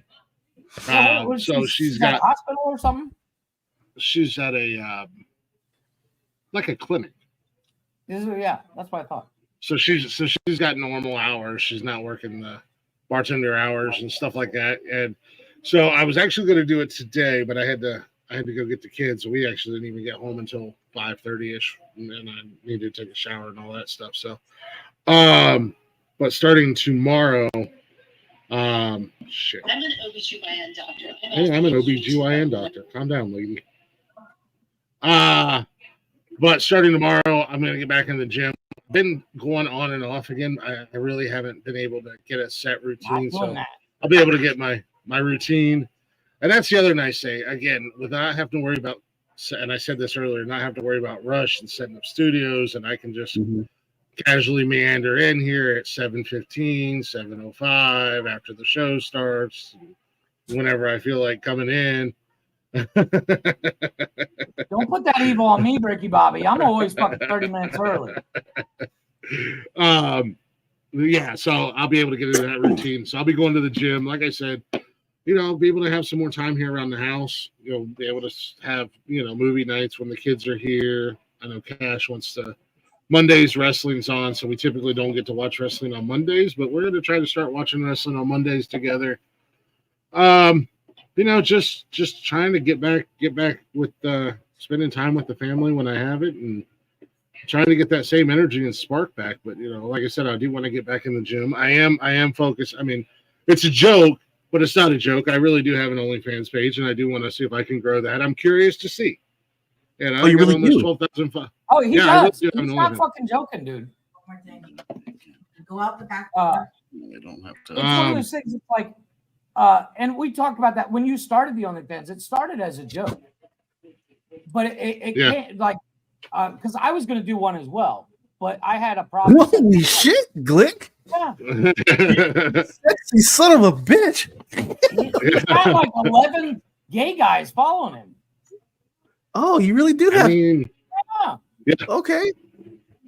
So she's got a hospital or something. She's at a like a clinic. Yeah, that's what I thought. So she's got normal hours. She's not working the bartender hours and stuff like that. And so I was actually going to do it today, but I had to go get the kids. So we actually didn't even get home until 5:30ish, and then I needed to take a shower and all that stuff. So, but starting tomorrow, shit. I'm an OBGYN doctor. Hey, I'm an OBGYN doctor. Calm down, lady. But starting tomorrow, I'm going to get back in the gym. I've been going on and off again. I really haven't been able to get a set routine. So I'll be able to get my routine. And that's the other nice thing. Again, without having to worry about, and I said this earlier, not have to worry about rush and setting up studios. And I can just casually meander in here at 7:15, 7:05 after the show starts, whenever I feel like coming in. Don't put that evil on me, Ricky Bobby. I'm always fucking 30 minutes early. Yeah, so I'll be able to get into that routine. So I'll be going to the gym. Like I said, be able to have some more time here around the house. Be able to have, movie nights when the kids are here. I know Cash wants to. Mondays wrestling's on, so we typically don't get to watch wrestling on Mondays, but we're going to try to start watching wrestling on Mondays together. Just trying to get back with spending time with the family when I have it, and trying to get that same energy and spark back. But like I said, I do want to get back in the gym. I am focused. I mean, it's a joke, but it's not a joke. I really do have an OnlyFans page, and I do want to see if I can grow that. I'm curious to see. And I you really do? 12,000. Oh, he does. He's Really not fucking joking, dude. Go out the back. You don't have to. It's one of those things. It's like, and we talked about that when you started the OnlyFans. It started as a joke, but it can't because I was going to do one as well, but I had a problem. Holy shit, Glick! Yeah. Sexy son of a bitch. He's got like 11 gay guys following him. Oh, you really do have. Yeah. Okay.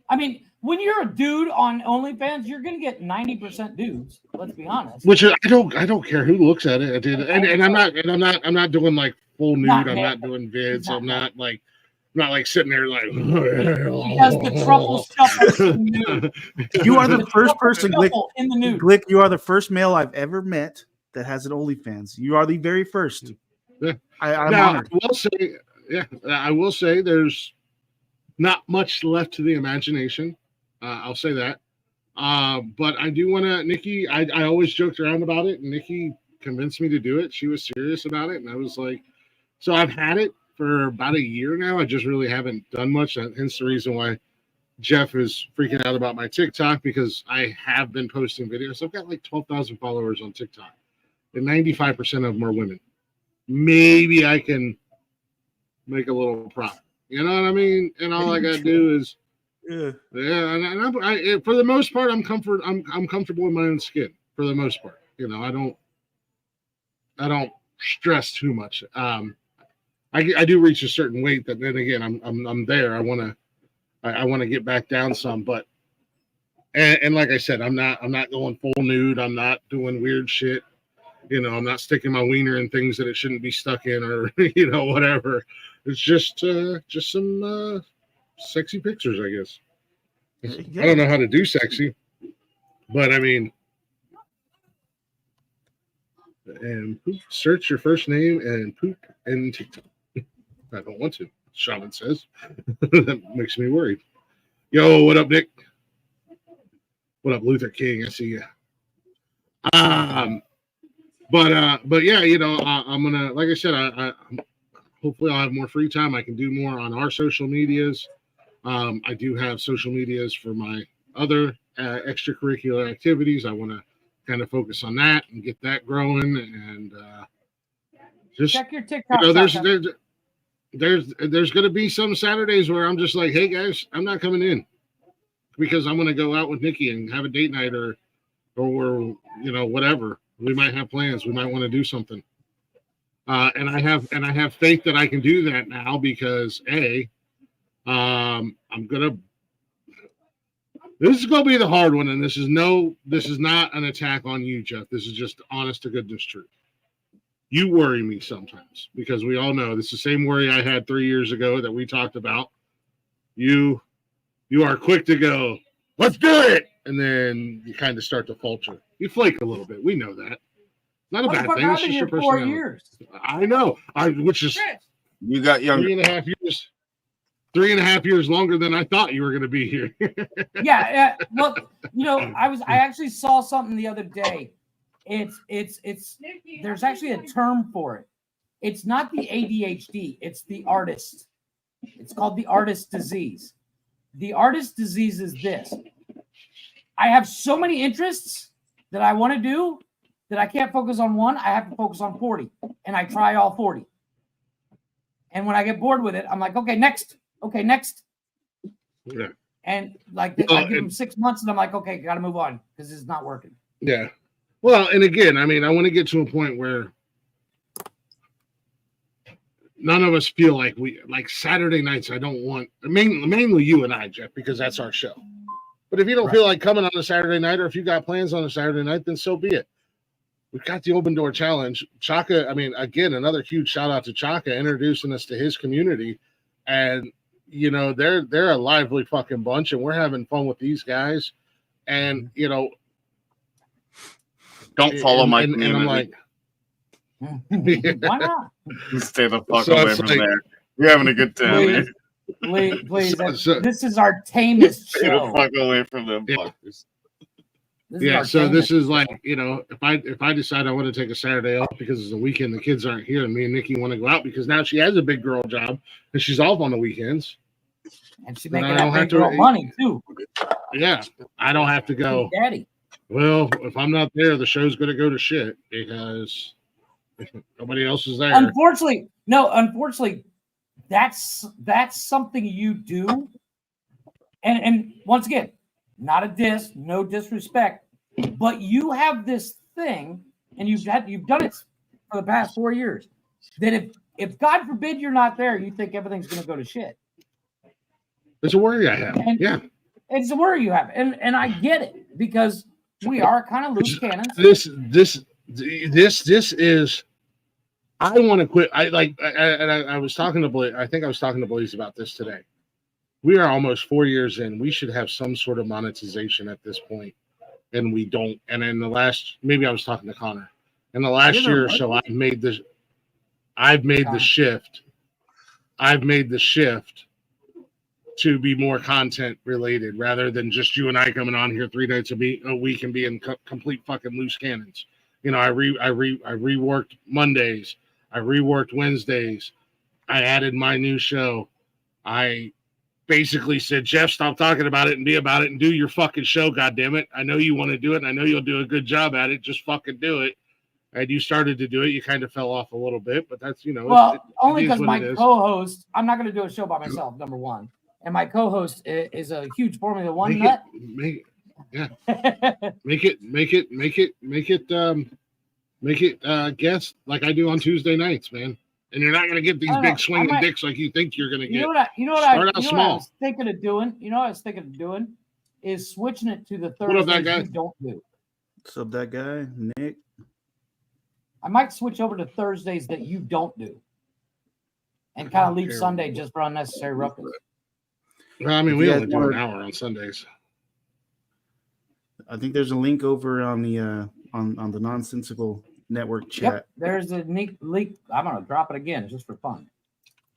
I mean, when you're a dude on OnlyFans, you're gonna get 90% dudes. Let's be honest. Which I don't care who looks at it. And I'm not doing like full nude. I'm not doing vids. I'm not like sitting there like. He does the truffle shuffle in the nude. You are the first person, Glick. In the nude. Glick, you are the first male I've ever met that has an OnlyFans. You are the very first. Yeah. I'm now, honored. I will say, yeah, I will say there's not much left to the imagination. I'll say that. But I do want to, Nikki, I always joked around about it, and Nikki convinced me to do it. She was serious about it, and I was like, so I've had it for about a year now. I just really haven't done much. Hence the reason why Jeff is freaking out about my TikTok, because I have been posting videos. I've got like 12,000 followers on TikTok, and 95% of them are women. Maybe I can make a little profit. You know what I mean? And all I gotta do is, yeah. And I for the most part, I'm comfortable in my own skin. For the most part, you know, I don't stress too much. I do reach a certain weight that then again I'm there. I want to get back down some, but and like I said, I'm not going full nude. I'm not doing weird shit. You know, I'm not sticking my wiener in things that it shouldn't be stuck in, or you know, whatever. It's just some sexy pictures, I guess. I don't know how to do sexy, but I mean, and poop, search your first name and poop in TikTok. I don't want to. Shaman says. That makes me worried. Yo, what up, Nick? What up, Luther King? I see you. But yeah, you know, I'm gonna, like I said, I hopefully I'll have more free time. I can do more on our social medias. I do have social medias for my other extracurricular activities. I want to kind of focus on that and get that growing, and just check your TikTok. You know, there's going to be some Saturdays where I'm just like, hey guys, I'm not coming in because I'm going to go out with Nikki and have a date night, or you know, whatever. We might have plans. We might want to do something. And I have faith that I can do that now because I'm gonna. This is gonna be the hard one, and this is not an attack on you, Jeff. This is just honest to goodness truth. You worry me sometimes because we all know this is the same worry I had 3 years ago that we talked about. You are quick to go, let's do it, and then you kind of start to falter. You flake a little bit. We know that. Not a bad thing. It's just your personality. 4 years. I know. Which is you got younger. 3.5 years. 3.5 years longer than I thought you were going to be here. Yeah. Well, you know, I actually saw something the other day. It's there's actually a term for it. It's not the ADHD. It's the artist. It's called the artist disease. The artist disease is this. I have so many interests that I want to do that I can't focus on one. I have to focus on 40, and I try all 40. And when I get bored with it, I'm like, okay, next. Okay, next. Yeah. And like I give them 6 months, and I'm like, okay, got to move on because it's not working. Yeah. Well, and again, I mean, I want to get to a point where none of us feel like Saturday nights. I don't want mainly you and I, Jeff, because that's our show. But if you don't feel like coming on a Saturday night, or if you got plans on a Saturday night, then so be it. We've got the Open Door Challenge. Chaka, I mean, again, another huge shout out to Chaka introducing us to his community. And, you know, they're a lively fucking bunch, and we're having fun with these guys. And, you know, don't follow my community. And I'm like, why not? Stay the fuck away from there. You're having a good time. Please. This is our tamest show. Stay the fuck away from them fuckers. This is like, you know, if I decide I want to take a Saturday off because it's a weekend, the kids aren't here, and me and Nikki want to go out because now she has a big girl job and she's off on the weekends. And she's making that big girl money too. Yeah, I don't have to go. Daddy. Well, if I'm not there, the show's going to go to shit because nobody else is there. Unfortunately, that's something you do. And once again, not a diss, no disrespect, but you have this thing, and you've done it for the past 4 years, that if God forbid you're not there, you think everything's going to go to shit. It's a worry I have. Yeah, it's a worry you have, and I get it because we are kind of loose cannons. This is. I want to quit. I was talking to Blaze. I think I was talking to Blaze about this today. We are almost 4 years in. We should have some sort of monetization at this point, and we don't. And in the last, maybe I was talking to Connor. In the last year or so, I've made the shift I've made the shift to be more content related rather than just you and I coming on here 3 nights a week and being complete fucking loose cannons. You know, I reworked Mondays, I reworked Wednesdays, I added my new show. I basically said, Jeff, stop talking about it and be about it and do your fucking show, goddammit. I know you want to do it and I know you'll do a good job at it. Just fucking do it. And you started to do it. You kind of fell off a little bit, but that's, you know. Well, only because my co-host, I'm not going to do a show by myself, number one. And my co-host is a huge Formula One nut. Make it guest like I do on Tuesday nights, man. And you're not going to get these big swinging dicks like you think you're going to get. You know what I was thinking of doing? You know what I was thinking of doing? Is switching it to the Thursdays you don't do. What's up, that guy? Nick? I might switch over to Thursdays that you don't do. And kind of leave Sunday just for unnecessary ruckus. Well, I mean, we only do an hour on Sundays. I think there's a link over on the on the Nonsensical network chat. Yep, there's a link. I'm gonna drop it again just for fun.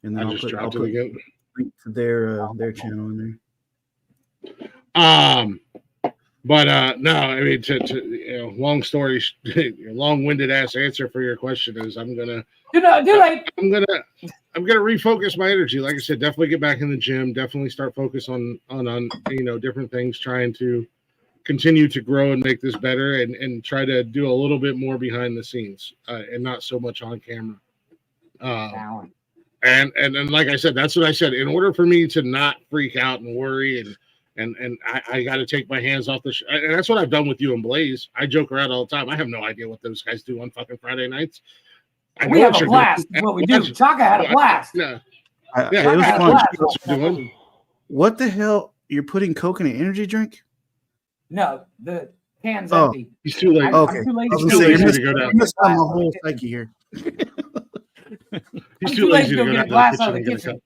And then I'll put again. Link to their channel in there. But no, I mean, long story, long-winded ass answer for your question is I'm gonna refocus my energy. Like I said, definitely get back in the gym. Definitely start focus on different things, trying to continue to grow and make this better, and try to do a little bit more behind the scenes and not so much on camera. And like I said, that's what I said. In order for me to not freak out and worry and I got to take my hands off the and that's what I've done with you and Blaze. I joke around all the time. I have no idea what those guys do on fucking Friday nights. We have a blast. What we do. Chaka had a blast. Yeah, it was fun. What the hell? You're putting Coke in an energy drink? No, the can's empty. He's too late. Okay. He's too lazy to go down. Missed my whole psyche here. He's too lazy to go get a glass out of the kitchen.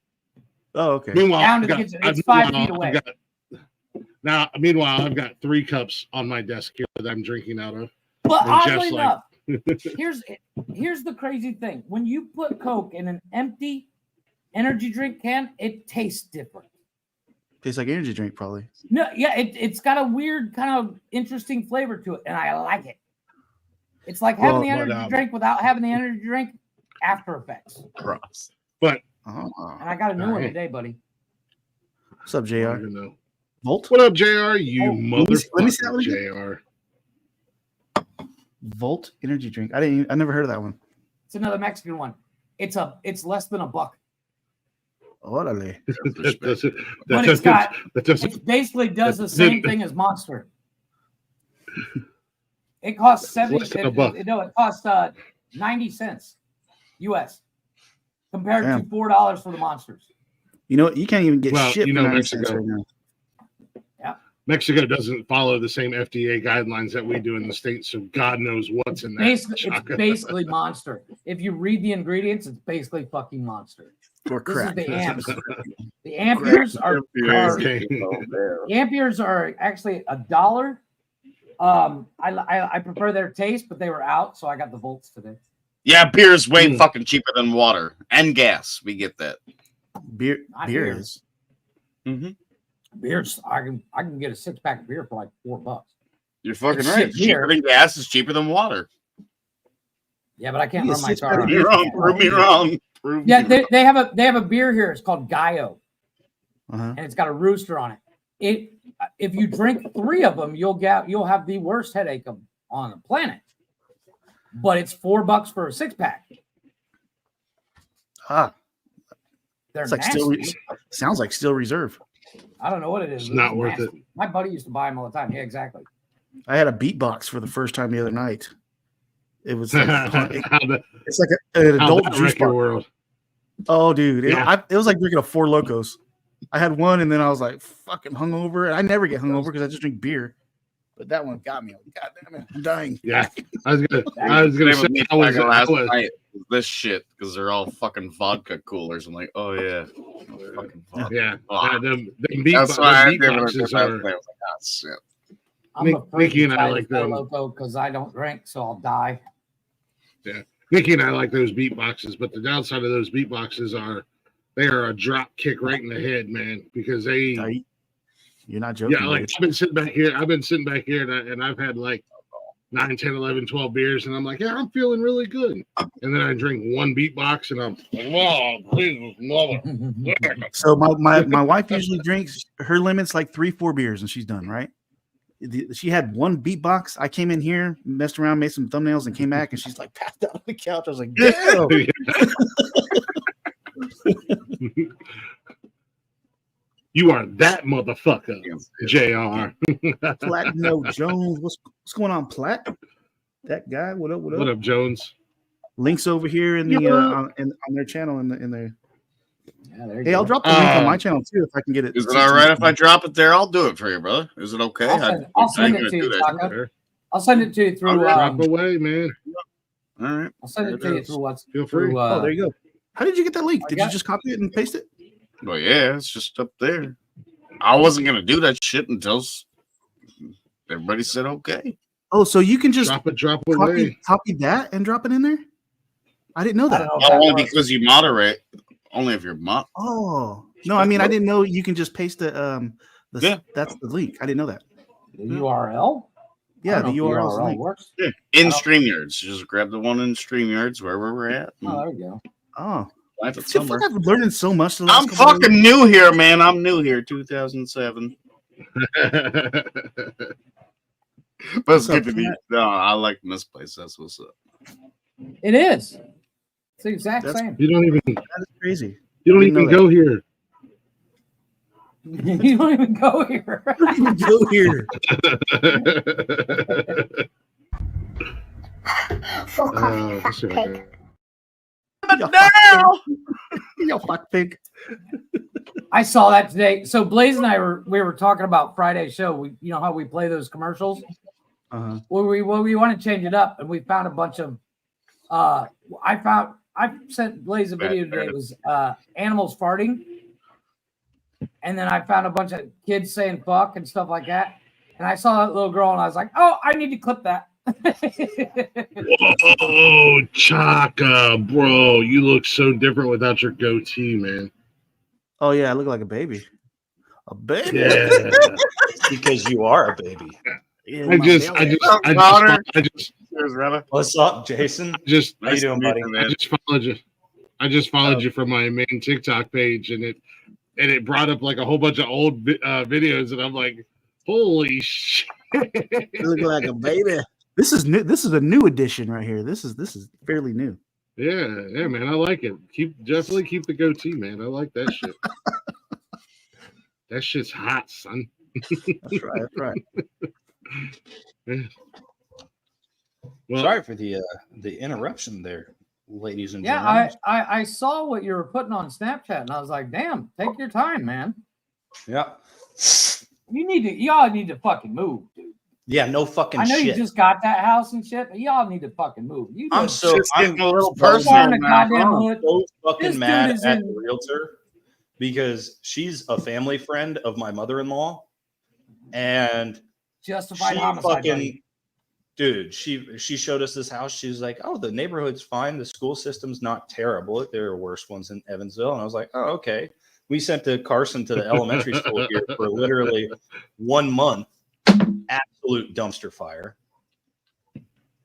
Oh, okay. Meanwhile, down to the kitchen. It's 5 feet away. Meanwhile, I've got 3 cups on my desk here that I'm drinking out of. But oddly enough, here's the crazy thing. When you put Coke in an empty energy drink can, it tastes different. Tastes like energy drink, probably. No, yeah, it's got a weird kind of interesting flavor to it, and I like it. It's like having the energy drink without having the energy drink. After effects. But and I got a new one today, buddy. What's up, JR? Volt? What up, JR? You motherfucker, JR. Volt energy drink. I never heard of that one. It's another Mexican one. It's less than $1. Orale. But it basically does the same thing as Monster. It costs 70. It costs 90 cents US compared to $4 for the Monsters. You know, you can't even get shit. Mexico right now. Yeah, Mexico doesn't follow the same FDA guidelines that we do in the States, so God knows what's in that. It's basically Monster. If you read the ingredients, it's basically fucking Monster. Or crap. This is the amps. The amperes the amperes are actually $1. I prefer their taste, but they were out, so I got the volts today. Yeah, beer is way fucking cheaper than water and gas. We get that. Beer is. Mm-hmm. Beers, I can get a 6-pack of beer for like $4. You're fucking right. Cheaper than gas is cheaper than water. Yeah, but I can't run my car. Prove me wrong. Prove me wrong. Yeah, they have a beer here. It's called Gallo, and it's got a rooster on it. If you drink 3 of them, you'll have the worst headache on the planet. But it's $4 for a 6-pack. They're like sounds like Steel Reserve. I don't know what it is. It's not worth it. My buddy used to buy them all the time. Yeah, exactly. I had a beatbox for the first time the other night. It was like it's like an adult juice bar. World. Oh, dude, it was like drinking a Four Locos. I had one, and then I was like fucking hungover. And I never get hungover because I just drink beer. But that one got me. God damn it, I'm dying. Yeah, I was gonna say last night this shit because they're all fucking vodka coolers. I'm like, oh yeah, fucking vodka. Yeah. Them That's why I beatboxes are. Like, oh, shit. I'm Nikki and I like them because I don't drink, so I'll die. Yeah, Nikki and I like those beatboxes, but the downside of those beatboxes are they are a drop kick right in the head, man, because they. You're not joking. Yeah, like dude. I've been sitting back here, and I've had like 9, 10, 11, 12 beers, and I'm like, yeah, I'm feeling really good. And then I drink one beatbox, and I'm, oh, Jesus, mother. So my wife usually drinks her limit's like 3-4 beers and she's done, right? She had one beatbox. I came in here, messed around, made some thumbnails, and came back, and she's like passed out on the couch. I was like, damn. You are that motherfucker, JR. Platinum Jones. What's going on, Plat? That guy. What up? What up, Jones? Links over here in the on their channel in the. Yeah, there you Hey, go. I'll drop the link on my channel too if I can get it. Is it all right if I drop it there? I'll do it for you, brother. Is it okay? I'll send it to you, Chaka. I'll send it to you through. Drop away, man. All right. I'll send it to you through what's. Feel free. Oh, there you go. How did you get that link? Did you just copy it and paste it? Well, yeah, it's just up there. I wasn't gonna do that shit until everybody said okay. Oh, so you can just drop away. Copy that and drop it in there? I didn't know that. Only because you moderate. Only if you're mod. Oh no, I mean I didn't know you can just paste the that's the link. I didn't know that. The URL? Yeah, the URL link. Works. Yeah. In StreamYards. Just grab the one in StreamYards wherever we're at. Oh, there you go. Oh. I have it I feel somewhere. like I've learned so much. I'm fucking new here, man. I'm new here, 2007. But it's good to be. No, I like this place. That's what's up. It is. It's the exact same. You don't even. That is crazy. You don't even go here. You don't even go here. Go here. Let's see what I got. Yo, fuck pig. I saw that today. So Blaze and I were talking about Friday's show. We, you know how we play those commercials. Uh-huh. Well, we want to change it up, and we found a bunch of. I sent Blaze a video today. It was animals farting, and then I found a bunch of kids saying "fuck" and stuff like that. And I saw that little girl, and I was like, "Oh, I need to clip that." Whoa, Chaka, bro, you look so different without your goatee, man. Oh yeah, I look like a baby. A baby. Yeah. Because you are a baby. I just What's up, Jason? How you doing, buddy? I just followed you from my main TikTok page, and it brought up like a whole bunch of old videos, and I'm like, holy shit! You look like a baby. This is new. This is a new edition right here. This is fairly new. Yeah, man, I like it. Definitely keep the goatee, man. I like that shit. That shit's hot, son. That's right. That's right. Yeah. Well, Sorry for the interruption there, ladies and Yeah, gentlemen. I saw what you were putting on Snapchat, and I was like, "Damn, take your time, man. Yeah. Y'all need to fucking move, dude. Yeah, no fucking I know shit. you just got that house and shit, but y'all need to fucking move. I'm getting a little personal personal now. now. so fucking This mad dude is at in- the realtor because she's a family friend of my mother-in-law, and justified she homicide. fucking buddy. dude, she showed us this house. She's like, "Oh, the neighborhood's fine. The school system's not terrible. There are worse ones in Evansville." And I was like, "Oh, okay." We sent the Carson to the elementary school here for literally 1 month. Absolute dumpster fire.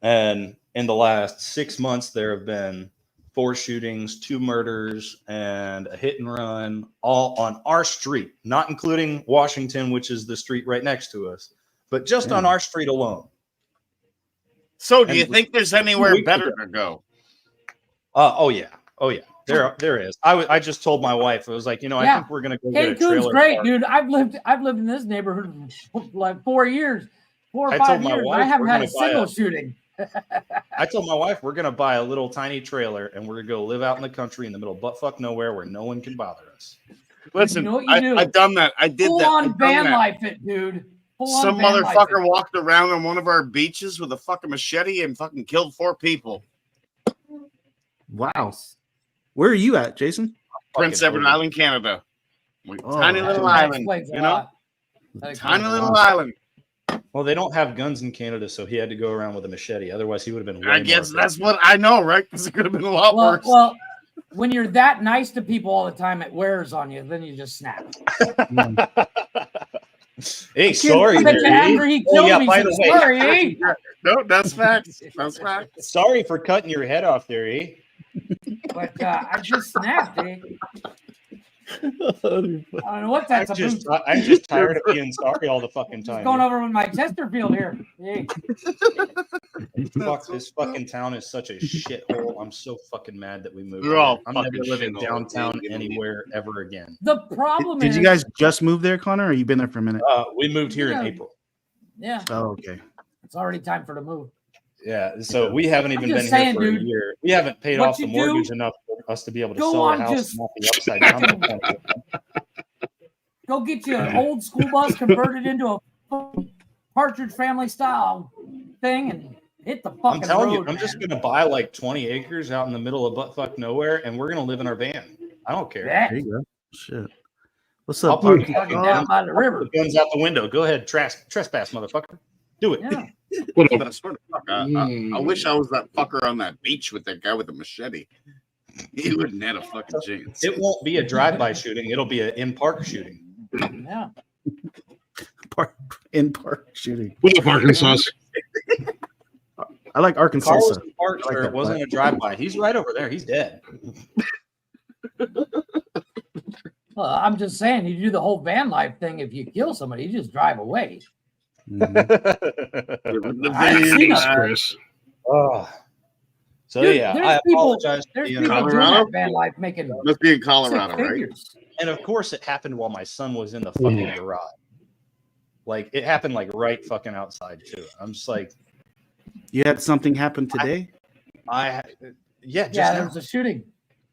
And in the last 6 months, there have been 4 shootings, 2 murders, and a hit and run, all on our street, not including Washington, which is the street right next to us, but just on our street alone. So, do you think there's anywhere better to go? Oh yeah. There is. I just told my wife, I was like, I think we're gonna go get a Cancun's trailer great, park. dude. I've lived in this neighborhood for like 4 years, 4 or I 5 told my years. wife I haven't we're had a gonna buy single a- shooting. I told my wife we're gonna buy a little tiny trailer and we're gonna go live out in the country in the middle of buttfuck nowhere where no one can bother us. Listen, You know what you do? I've done that. I did Full that. on I've done van that. life it, dude. Full on Some van life motherfucker it. walked around on one of our beaches with a fucking machete and fucking killed 4 people. Wow. Where are you at, Jason? Prince Fucking Edward over. Island, Canada. Oh, Tiny little That island, explains a you know? lot. That explains Tiny a little lot. island. Well, they don't have guns in Canada, so he had to go around with a machete. Otherwise, he would have been. Way I guess more that's what I know, right? Because it could have been a lot worse. Well, when you're that nice to people all the time, it wears on you. Then you just snap. Hey, sorry. I bet you after he killed me, by he the said, way, sorry. No, that's facts. That's facts. sorry for cutting your head off there, eh? But I just snapped, eh? I don't know what that's about. I'm just tired of being sorry all the fucking Just time. going over with my Chesterfield here. Hey. Fuck, this fucking town is such a shithole. I'm so fucking mad that we moved. We're all here. I'm never fucking living shitholes. downtown Yeah. anywhere ever again. The problem Did is, you guys just move there, Connor, or you been there for a minute? We moved here Yeah. in April. yeah, Oh, okay. it's already time for the move. Yeah, so we haven't even I'm been just saying, here for dude, a year. We haven't paid what off the you mortgage do- enough for us to be able to Go sell on, the house just- and not be upside down. Go get you an old school bus converted into a fucking Partridge Family style thing and hit the fucking I'm telling road. you, I'm just gonna buy like 20 acres out in the middle of buttfuck nowhere, and we're gonna live in our van. I don't care. Yeah. There you go. Shit. What's I'll up, park Parky? Parking down by the river. the guns out the window. Go ahead, trespass, motherfucker. Do it. Yeah. But I swear to fuck, I wish I was that fucker on that beach with that guy with the machete. He wouldn't have a fucking chance. It won't be a drive-by shooting. It'll be an in-park shooting. Yeah. In park shooting. What up, Arkansas? I like Arkansas. Carlos in Park, I like sir. that It wasn't a drive-by. He's right over there. He's dead. Well, I'm just saying, you do the whole van life thing. If you kill somebody, you just drive away. Mhm. The I've van, seen Chris. Oh. So Dude, yeah, there's I people- apologize. For There's being people doing Colorado? that van life making must be in six Colorado, right? figures. And of course, it happened while my son was in the fucking garage. Like it happened like right fucking outside too. I'm just like, You had something happen today? yeah, just Yeah, now. there was a shooting.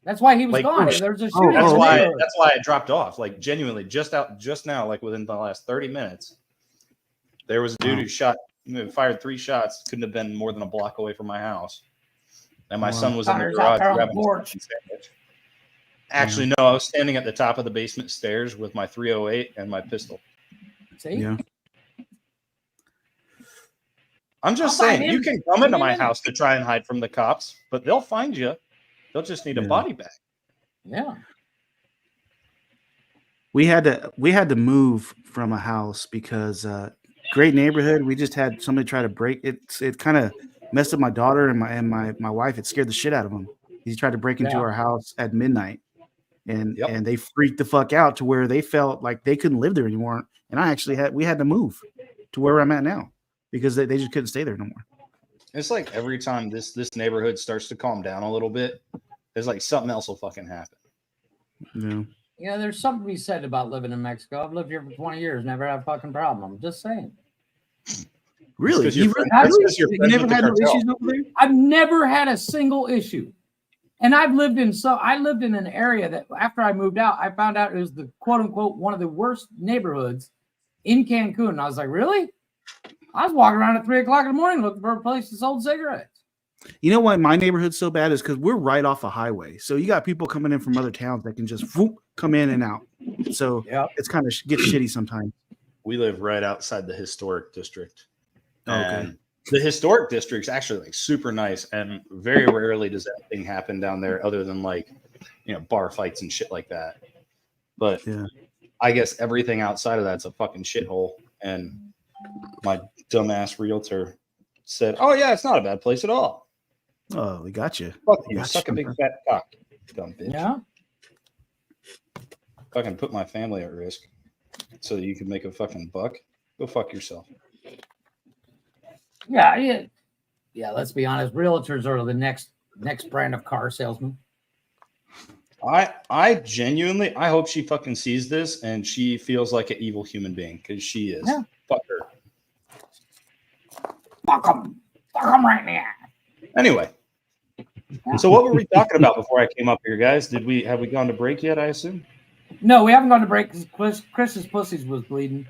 That's why he was Like, gone. oh, There was a oh, shooting. That's in the why. neighborhood. That's why I dropped off. Like genuinely, just now, like within the last 30 minutes, there was a dude who fired 3 shots. Couldn't have been more than a block away from my house. And my Wow. son was in the Connor's out garage there on the grabbing a porch. fucking sandwich. Actually, no, I was standing at the top of the basement stairs with my 308 and my pistol. See? Yeah. I'm just I'll find saying, you him. can come into my Yeah. house to try and hide from the cops, but they'll find you. They'll just need a Yeah. body bag. Yeah. We had to move from a house because great neighborhood. We just had somebody try to break it. It kind of messed up my daughter and my wife. It scared the shit out of them. He tried to break into Yeah. our house at midnight, and Yep. and they freaked the fuck out to where they felt like they couldn't live there anymore. And we had to move to where I'm at now because they just couldn't stay there no more. It's like every time this neighborhood starts to calm down a little bit, there's like something else will fucking happen. Yeah. Yeah, there's something to be said about living in Mexico. I've lived here for 20 years, never had a fucking problem. I'm just saying. Really? 'cause you're You, friends- really? that's 'cause you're You friends never with the had no cartel. issues over there? I've never had a single issue. And I lived in an area that after I moved out, I found out it was the quote unquote one of the worst neighborhoods in Cancun. And I was like, really? I was walking around at 3:00 in the morning looking for a place that sold cigarettes. You know why my neighborhood's so bad is because we're right off a highway. So you got people coming in from other towns that can just whoop, come in and out. So Yep. it's kind of gets shitty sometimes. We live right outside the historic district. Okay. And the historic district's actually like super nice, and very rarely does anything happen down there other than like, bar fights and shit like that. But Yeah. I guess everything outside of that's a fucking shithole. And my dumbass realtor said, "Oh yeah, it's not a bad place at all. Oh, we got you. Fuck you, Gotcha. suck a big fat cock, dumb bitch. Yeah. Fucking put my family at risk so that you can make a fucking buck. Go fuck yourself." Yeah, let's be honest. Realtors are the next brand of car salesman. I genuinely, I hope she fucking sees this and she feels like an evil human being, because she is. Yeah. Fuck her. Fuck them right now. Anyway, so what were we talking about before I came up here, guys? Have we gone to break yet? I assume. No, we haven't gone to break because Chris's pussies was bleeding.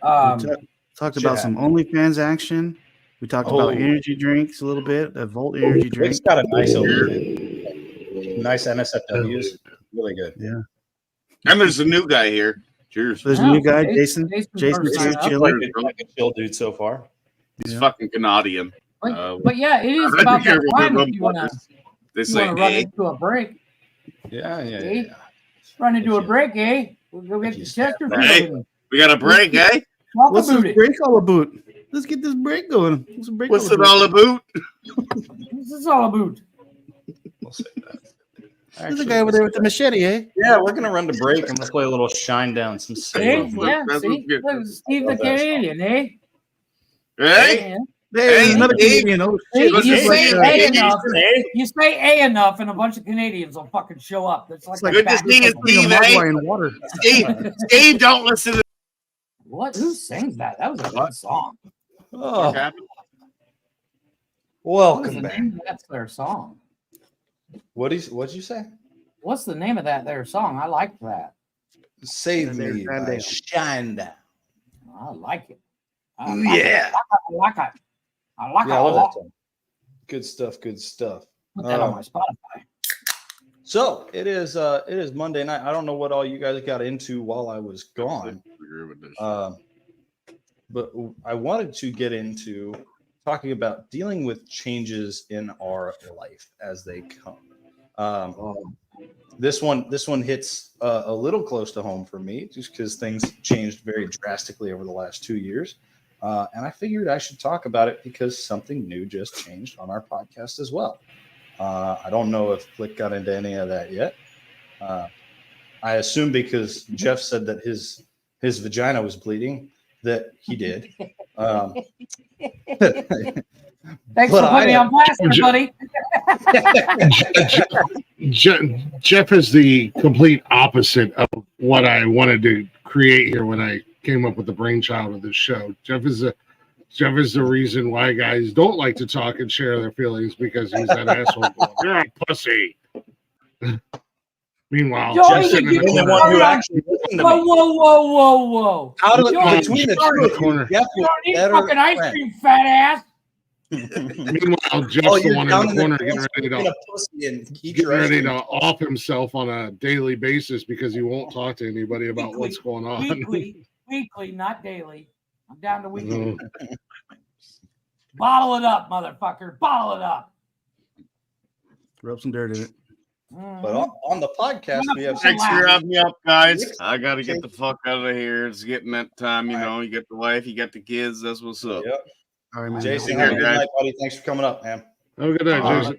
Talked about some OnlyFans action. We talked about energy drinks a little bit. A Volt energy drink. Rick's got a nice nice NSFWs. Really good. Yeah. And there's a new guy here. Cheers. There's a new guy, Jason. Jason's first here sign up. chilling. Like a chill dude so far. He's Yeah. fucking Canadian. But yeah, it is I about think that everyone time knows if you want to. They You say, want to run hey, into a break? Yeah. Run into a you- break, eh? We'll go get if you the step Chesterfield back- and we got a break, eh? talk What's about this it. break all about? Let's get this break going. What's it all about? What's this all about? We'll say that. There's a guy over there with the machete, eh? Yeah, we're gonna run to break and we'll play a little shine down, some Eh? Salem. Yeah, That's see? good. Look, Steve the Love that Canadian, eh? Hey, Yeah. Hey, Hey, another hey. Canadian. Oh, See, shit. What's you this say like, A eh? enough, you say A enough, and a bunch of Canadians will fucking show up. It's like, like a good to back- see you, Putting a Steve, Mogwai eh? in water. Steve, don't listen to What? Who sings that? That was a good song. what Oh, happened. What was welcome the back. name of that their song? What'd you say? What's the name of that their song? I like that. Save And there's me Shine by Down. Shine Down. I like it. I Ooh, like yeah. it. I like it. I like Yeah, I it a love lot. that song. Good stuff. Good stuff. Put that on my Spotify. So it is Monday night. I don't know what all you guys got into while I was gone. Agree with this. But I wanted to get into talking about dealing with changes in our life as they come. This one hits a little close to home for me, just because things changed very drastically over the last 2 years, and I figured I should talk about it because something new just changed on our podcast as well. I don't know if Click got into any of that yet. I assume because Jeff said that his vagina was bleeding, that he did. Thanks But for putting me I- on plaster, buddy. Jeff is the complete opposite of what I wanted to create here when I came up with the brainchild of this show. Jeff is the reason why guys don't like to talk and share their feelings, because he's that asshole going, "You're a pussy." Meanwhile, Joey, Jeff's sitting in you the the didn't one corner. who start actually listened to Whoa, me. whoa, whoa, whoa, whoa. Out of Joey, between the Jeff's in two the of you, corner. Jeff You was don't need better fucking ice friend. cream, fat ass. Meanwhile, Jeff's Oh, the you're one in down the in the corner dance getting being a pussy and eat getting your ice ready cream. to off himself on a daily basis because he won't talk to anybody about Weekly. what's going on. Weekly, not daily. I'm down to weekly. Mhm. Bottle it up, motherfucker. Bottle it up. Rub some dirt in it. But on the podcast, we have Thanks for Wow. having me up, guys. I got to get the fuck out of here. It's getting that time, you All right. know. You got the wife, you got the kids. That's what's up. Yep. All right, man. Jason, Take have a care, good guys. night, buddy. Thanks for coming up, man. Have a good night, Jason.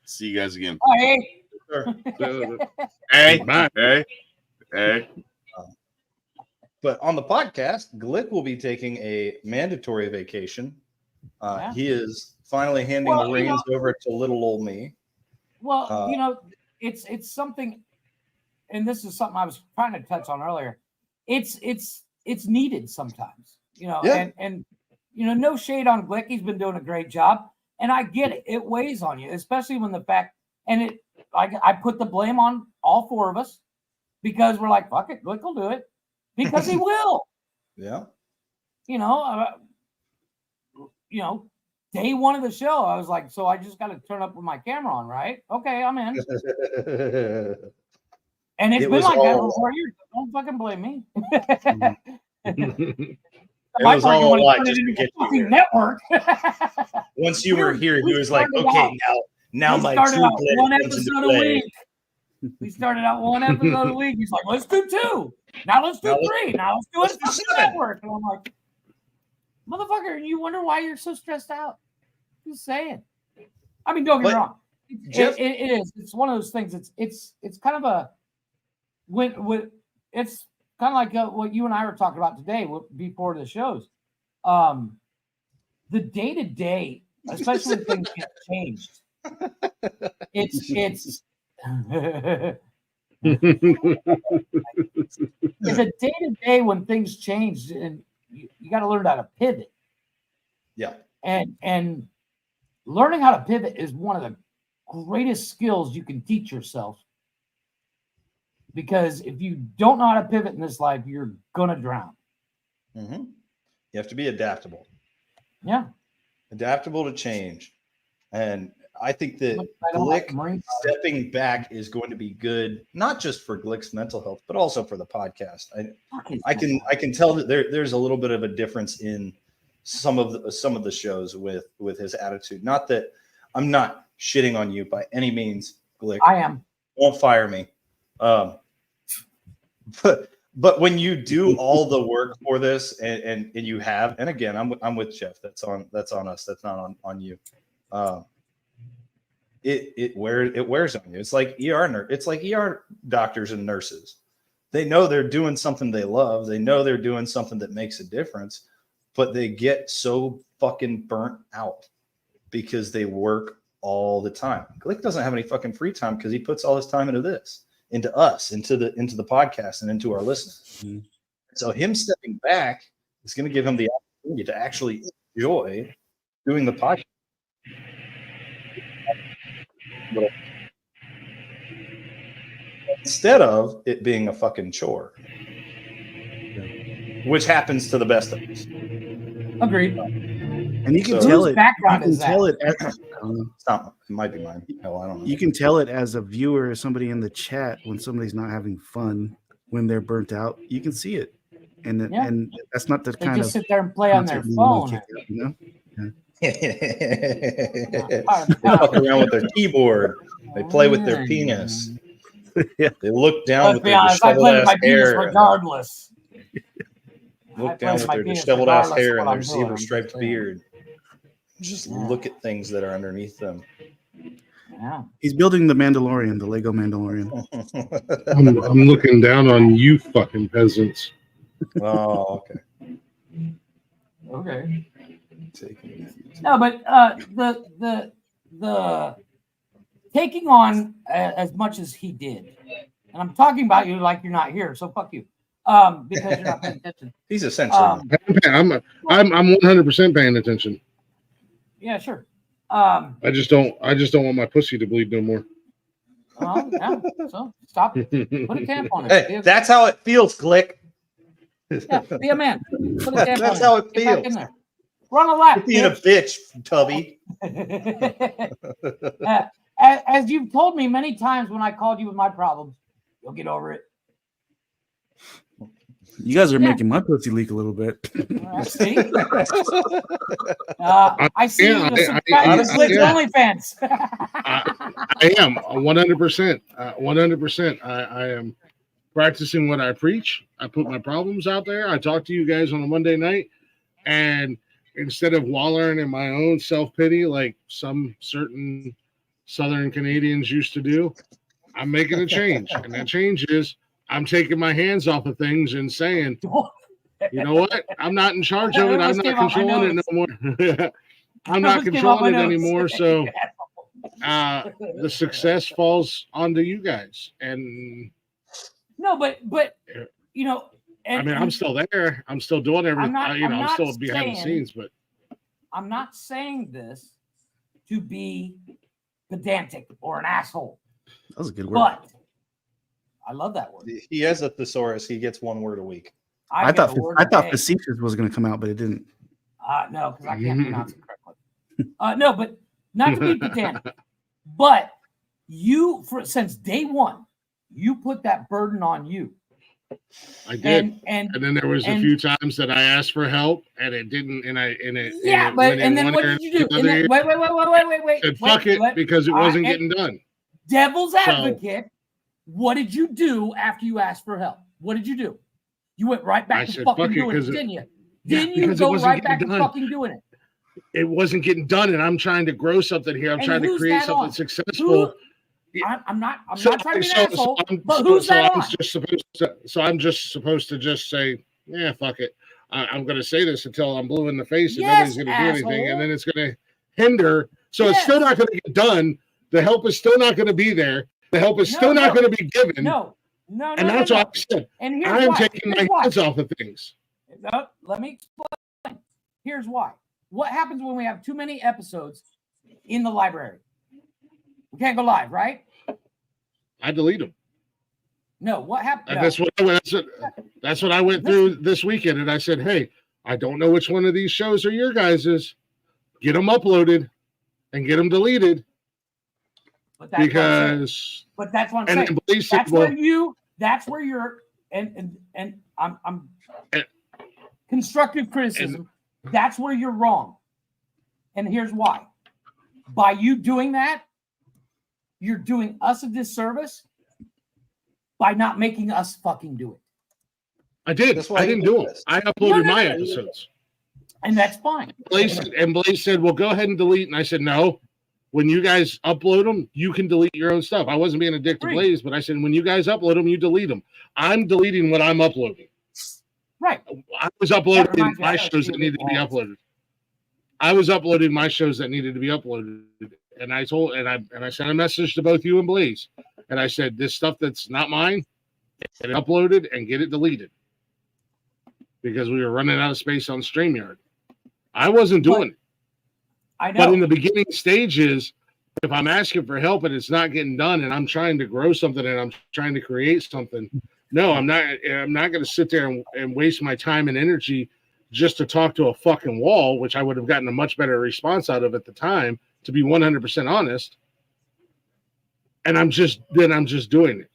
See you guys again. Oh, hey. Sure. Hey, Bye. hey. But on the podcast, Glick will be taking a mandatory vacation. Yeah. He is finally handing Well, the reins over to little old me. Well, it's something, and this is something I was trying to touch on earlier. It's needed sometimes, Yeah. and no shade on Glick. He's been doing a great job, and I get it. It weighs on you, especially when the fact, and I put the blame on all four of us because we're like, fuck it, Glick will do it because he will. Yeah. Day one of the show, I was like, so I just got to turn up with my camera on, right? Okay, I'm in. And it's It been was like that all- for 4 years. Don't fucking blame me. It My was part, you all a wanna lie turn it just to into get a you fucking here. network. Once you were here, he we was like, started okay, out- now we my started true out blood one comes into episode a play. week. We started out one episode a week. He's like, let's do 2. Now let's do Now let's- 3. Now let's do let's a do fucking 7. network. And I'm like, motherfucker, you wonder why you're so stressed out. Just saying. I mean, don't get me But, wrong. Jeff- It is. It's one of those things. It's kind of a when it's kind of like what you and I were talking about today before the shows. The day to day, especially when things get changed. It's a day to day when things change, and you got to learn how to pivot. Yeah. And learning how to pivot is one of the greatest skills you can teach yourself. Because if you don't know how to pivot in this life, you're gonna drown. Mm-hmm. You have to be adaptable. Yeah. Adaptable to change. And I think that I don't like Glick Marine stepping back is going to be good, not just for Glick's mental health, but also for the podcast. I can tell that there's a little bit of a difference in some of the shows with his attitude. Not that I'm not shitting on you by any means, Glick. I am. Won't fire me. But when you do all the work for this, and you have, and again, I'm with Jeff. That's on us. That's not on you. It wears on you. It's like ER doctors and nurses. They know they're doing something they love. They know they're doing something that makes a difference, but they get so fucking burnt out because they work all the time. Glick doesn't have any fucking free time because he puts all his time into this, into us, into the podcast, and into our listeners. Mm-hmm. So him stepping back is going to give him the opportunity to actually enjoy doing the podcast. Instead of it being a fucking chore, which happens to the best of us. Agreed. And you can tell it. Background you can is tell that? it. It might be mine. Hell, I don't know. You can tell it as a viewer, or somebody in the chat, when somebody's not having fun, when they're burnt out. You can see it, and and that's not the They kind just of sit there and play on their phone. They fuck around with their keyboard. They play with their penis. Yeah. They look down Let's with be their honest, I play with disheveled my ass penis hair. regardless. Look down with their disheveled ass hair and their zebra striped beard. Just look at things that are underneath them. Yeah. He's building the Mandalorian, the Lego Mandalorian. I'm looking down on you fucking peasants. Oh, okay. Okay. No, but the taking on as much as he did, and I'm talking about you like you're not here, so fuck you, because you're not paying attention. He's essentially. I'm 100% paying attention. Yeah, sure. I just don't want my pussy to bleed no more. Well, yeah. So stop. Put a tampon. Hey, that's how it feels, Glick. Yeah, be a man. Put a tampon. That's how it Get back in feels. there. Run a lap. Being a bitch, Tubby. As you've told me many times when I called you with my problems, you'll get over it. You guys are making my pussy leak a little bit. See? I see you honestly, OnlyFans. I am 100%. 100%. I am practicing what I preach. I put my problems out there. I talk to you guys on a Monday night, and instead of wallowing in my own self-pity like some certain Southern Canadians used to do, I'm making a change. And that change is I'm taking my hands off of things and saying, you know what? I'm not in charge of it. I'm not controlling it no more. I'm not controlling it anymore. So the success falls onto you guys. And no, but you know, I mean, I'm still there. I'm still doing everything. I'm still behind the scenes, but I'm not saying this to be pedantic or an asshole. That was a good word. But I love that word. He has a thesaurus. He gets one word a week. I thought facetious was going to come out, but it didn't. No, because I can't pronounce it correctly. No, but not to be pedantic, but you, since day one, you put that burden on you. I did, and then there was a few times that I asked for help, and it didn't, and then what did you do? Wait. Said fuck it because it wasn't getting done. Devil's advocate. What did you do after you asked for help? What did you do? You went right back to fucking doing it, didn't you? Didn't you go right back to fucking doing it? It wasn't getting done, and I'm trying to grow something here. I'm trying to create something successful. I'm not trying to be an asshole, but who's that on? I'm just supposed to just say, yeah, fuck it. I'm going to say this until I'm blue in the face, and nobody's going to do anything, and then it's going to hinder. So it's still not going to get done. The help is still not going to be there. The help is still not going to be given. No. And that's what I said. And I'm taking my hands off of things. Let me explain. Here's why. What happens when we have too many episodes in the library? We can't go live, right? I delete them. No, what happened? That's what I went through this weekend, and I said, hey, I don't know which one of these shows are your guys's. Get them uploaded and get them deleted. But that's what I'm saying. That's where you're and I'm constructive criticism. That's where you're wrong. And here's why. by you doing that, you're doing us a disservice by not making us fucking do it. I did. That's why I he didn't did do it. this. I uploaded No. my episodes. And that's fine. Blaze said, well, go ahead and delete. And I said, no. When you guys upload them, you can delete your own stuff. I wasn't being a dick to Blaze, but I said, when you guys upload them, you delete them. I'm deleting what I'm uploading. Right. I was uploading my I shows that needed to be uploaded. I was uploading my shows that needed to be uploaded. And I sent a message to both you and Blaze. And I said, this stuff that's not mine, get it uploaded and get it deleted. Because we were running out of space on StreamYard. I wasn't doing it. I know. But in the beginning stages, if I'm asking for help and it's not getting done and I'm trying to grow something and I'm trying to create something, no, I'm not going to sit there and waste my time and energy just to talk to a fucking wall, which I would have gotten a much better response out of at the time, to be 100% honest. And I'm just doing it.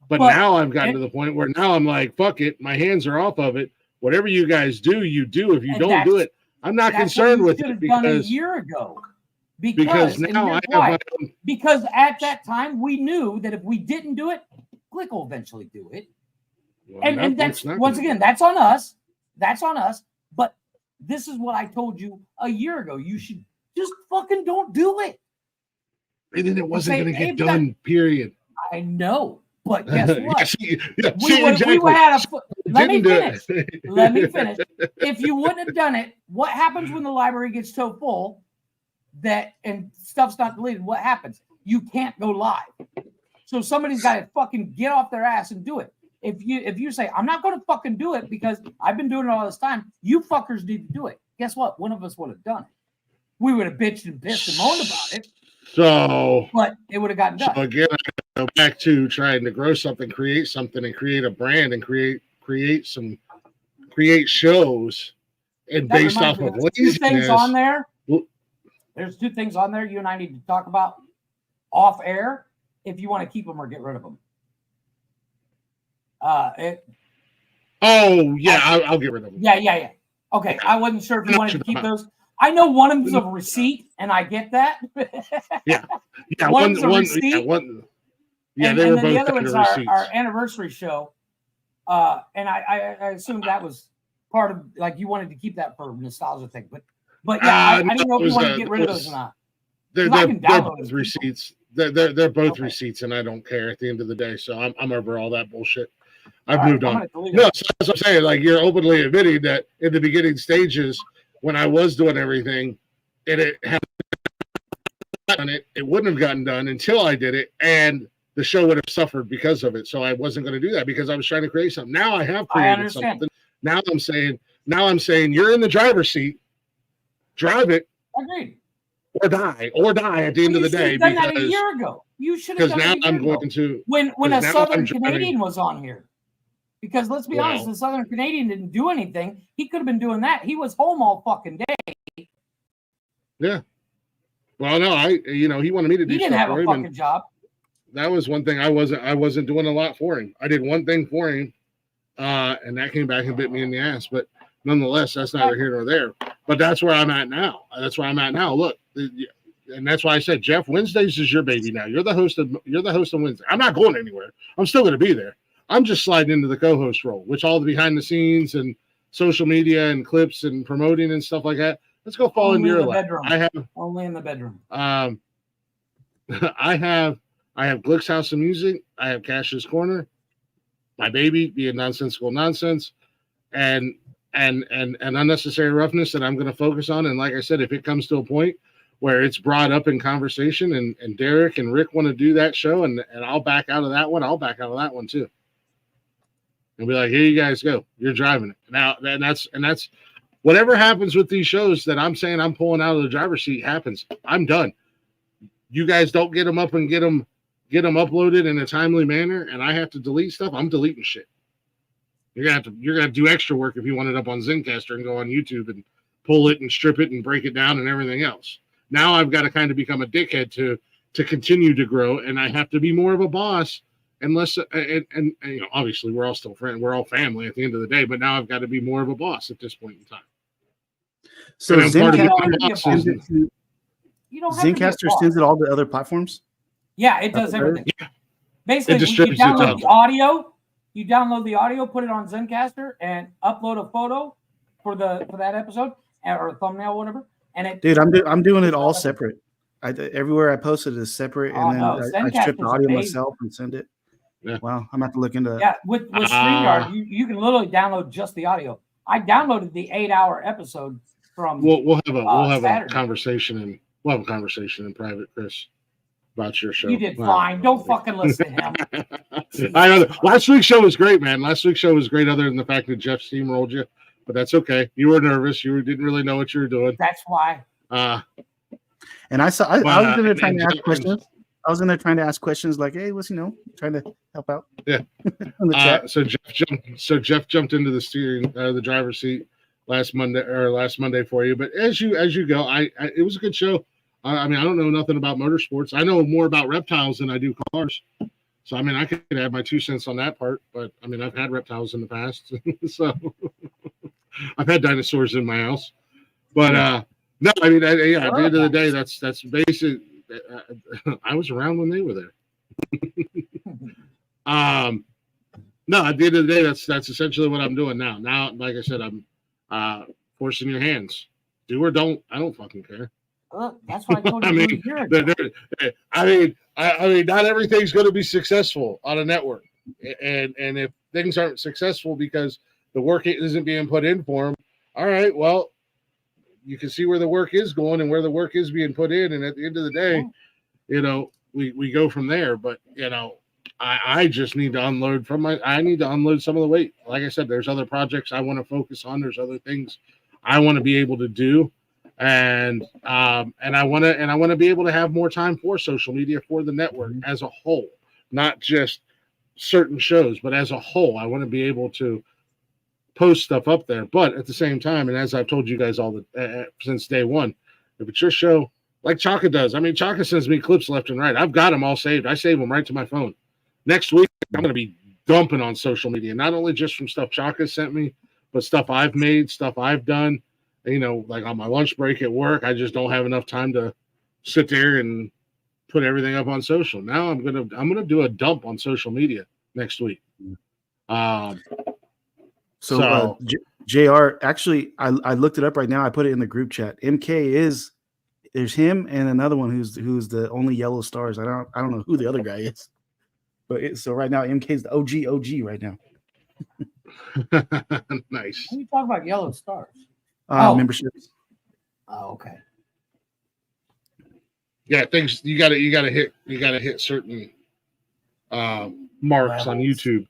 But now I've gotten to the point where now I'm like, fuck it. My hands are off of it. Whatever you guys do, you do. If you don't do it, I'm not concerned with it because done a year ago. Because now I have my own. Because at that time we knew that if we didn't do it, Glick will eventually do it. Well, And that's once again, that's on us. That's on us. But this is what I told you a year ago. You should just fucking don't do it. And then it wasn't going to get done, period. I know. But guess what? Exactly. Let me finish. Let me finish. If you wouldn't have done it, what happens when the library gets so full and stuff's not deleted? What happens? You can't go live. So somebody's got to fucking get off their ass and do it. If you say, I'm not going to fucking do it because I've been doing it all this time, you fuckers need to do it. Guess what? One of us would have done it. We would have bitched and pissed and moaned about it. But it would have gotten done. So again, I go back to trying to grow something, create something, and create a brand and create shows, and based off of laziness. There's two things on there you and I need to talk about off air if you want to keep them or get rid of them. I'll get rid of them. Yeah. Okay, I wasn't sure if you wanted to keep those. I know one of them's a receipt, and I get that. yeah. One's a receipt. And then both the other one's our anniversary show. And I assumed that was part of, like, you wanted to keep that for a nostalgia thing. But yeah, I didn't know if you wanted to get rid of those or not. They're both receipts. They're both receipts, and I don't care at the end of the day. So I'm over all that bullshit. I've moved on. No, so as I'm saying, like, you're openly admitting that in the beginning stages, when I was doing everything, and it wouldn't have gotten done until I did it, and the show would have suffered because of it. So I wasn't going to do that because I was trying to create something. Now I have created something. Now I'm saying, you're in the driver's seat. Drive it. Agreed. Or die at the end of the day. You should have done that a year ago. You should have done now it a year I'm ago. going to when a Southern Canadian was on here. Because let's be honest, the Southern Canadian didn't do anything. He could have been doing that. He was home all fucking day. Yeah. Well, no, he wanted me to do. He didn't have a fucking job. That was one thing I wasn't doing a lot for him. I did one thing for him, and that came back and bit me in the ass. But nonetheless, that's neither here nor there. But that's where I'm at now. Look, and that's why I said, Jeff, Wednesdays is your baby now. You're the host of Wednesday. I'm not going anywhere. I'm still going to be there. I'm just sliding into the co-host role, which all the behind the scenes and social media and clips and promoting and stuff like that. Let's go fall into your lap. I have only in the bedroom. I have Glick's House of Music. I have Cash's Corner, my baby, being nonsensical nonsense, and unnecessary roughness that I'm going to focus on. And like I said, if it comes to a point where it's brought up in conversation and Derek and Rick want to do that show and I'll back out of that one, I'll back out of that one too. And be like, here you guys go. You're driving it. Now, and that's whatever happens with these shows that I'm saying I'm pulling out of the driver's seat happens. I'm done. You guys don't get them up and get them uploaded in a timely manner, and I have to delete stuff. I'm deleting shit. You're gonna do extra work if you want it up on Zencastr and go on YouTube and pull it and strip it and break it down and everything else. Now I've got to kind of become a dickhead to continue to grow, and I have to be more of a boss. Unless and obviously we're all still friends, we're all family at the end of the day. But now I've got to be more of a boss at this point in time. So You don't have to be a Zencaster boss. sends it all to other platforms. Yeah, it does everything. Basically, It you distributes it download to- the audio. You download the audio, put it on Zencaster, and upload a photo for that episode or a thumbnail, or whatever. And it, Dude, I'm doing it all separate. Everywhere I post it is separate, Oh, and then no, I strip the Zencaster's audio amazing. myself and send it. Yeah. Wow, I'm gonna have to look into that. Yeah, with StreamYard, you can literally download just the audio. I downloaded the 8-hour episode from. We'll have a Saturday. conversation in private, Chris, about your show. You did Wow. fine. Don't fucking listen to him. I know. Last week's show was great, man. Last week's show was great, other than the fact that Jeff steamrolled you. But that's okay. You were nervous. You didn't really know what you were doing. That's why. And I was in there trying to ask and- questions. I was in there trying to ask questions like, "Hey, what's trying to help out?" Yeah. in the chat. So Jeff jumped into the driver's seat last Monday for you. But as you go, it was a good show. I mean, I don't know nothing about motorsports. I know more about reptiles than I do cars. So I mean, I could add my 2 cents on that part. But I mean, I've had reptiles in the past, so I've had dinosaurs in my house. But no, I mean, at the end of the day, that's basic. I was around when they were there. No, at the end of the day, that's essentially what I'm doing now. Now, like I said, I'm forcing your hands. Do or don't. I don't fucking care. That's why I told you. I mean, I mean, not everything's going to be successful on a network, and if things aren't successful because the work isn't being put in for them, all right, well, you can see where the work is going and where the work is being put in, and at the end of the day, we go from there. But I just need to unload I need to unload some of the weight. Like I said, there's other projects I want to focus on. There's other things I want to be able to do. And I want to be able to have more time for social media, for the network as a whole, not just certain shows, but as a whole. I want to be able to post stuff up there. But at the same time, and as I've told you guys since day one, if it's your show, like Chaka does, I mean, Chaka sends me clips left and right. I've got them all saved. I save them right to my phone. Next week, I'm going to be dumping on social media, not only just from stuff Chaka sent me, but stuff I've made, stuff I've done. Like on my lunch break at work, I just don't have enough time to sit there and put everything up on social. Now I'm gonna do a dump on social media next week. JR, actually, I looked it up right now. I put it in the group chat. There's him and another one who's the only yellow stars. I don't know who the other guy is, but so right now MK is the OG right now. Nice. When you talk about yellow stars. Memberships. Oh, okay. Yeah, things you gotta hit certain marks on YouTube.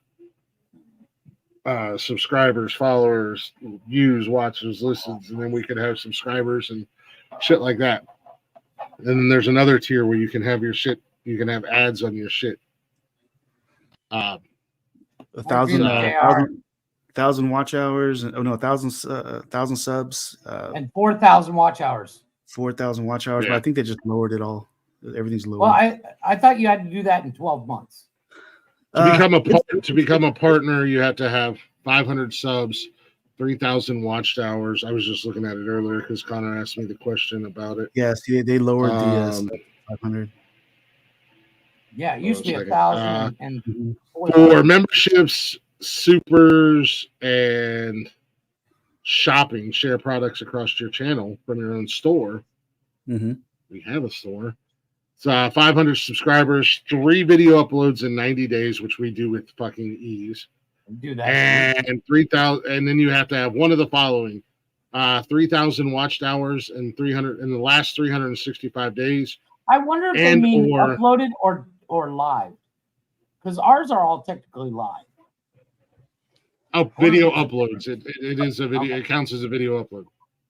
Subscribers, followers, views, watches, listens, and then we could have subscribers and shit like that. And then there's another tier where you can have your shit, you can have ads on your shit. 1,000 watch hours, and 1,000 subs, and 4,000 watch hours. 4,000 watch hours. Yeah. But I think they just lowered it all. Everything's lowered. Well, I thought you had to do that in 12 months. To become a partner, you have to have 500 subs, 3,000 watched hours. I was just looking at it earlier because Connor asked me the question about it. Yes, they lowered the 500. Yeah, it used to be Hold 1,000 and For 4,000. memberships, supers, and shopping, share products across your channel from your own store. Mm-hmm. We have a store. It's 500 subscribers, 3 video uploads in 90 days, which we do with fucking ease. Do that. And 3,000, and then you have to have one of the following: 3,000 watched hours and 300 in the last 365 days. I wonder if they mean uploaded or live, because ours are all technically live. Oh, video uploads. It is a video. Okay. It counts as a video upload.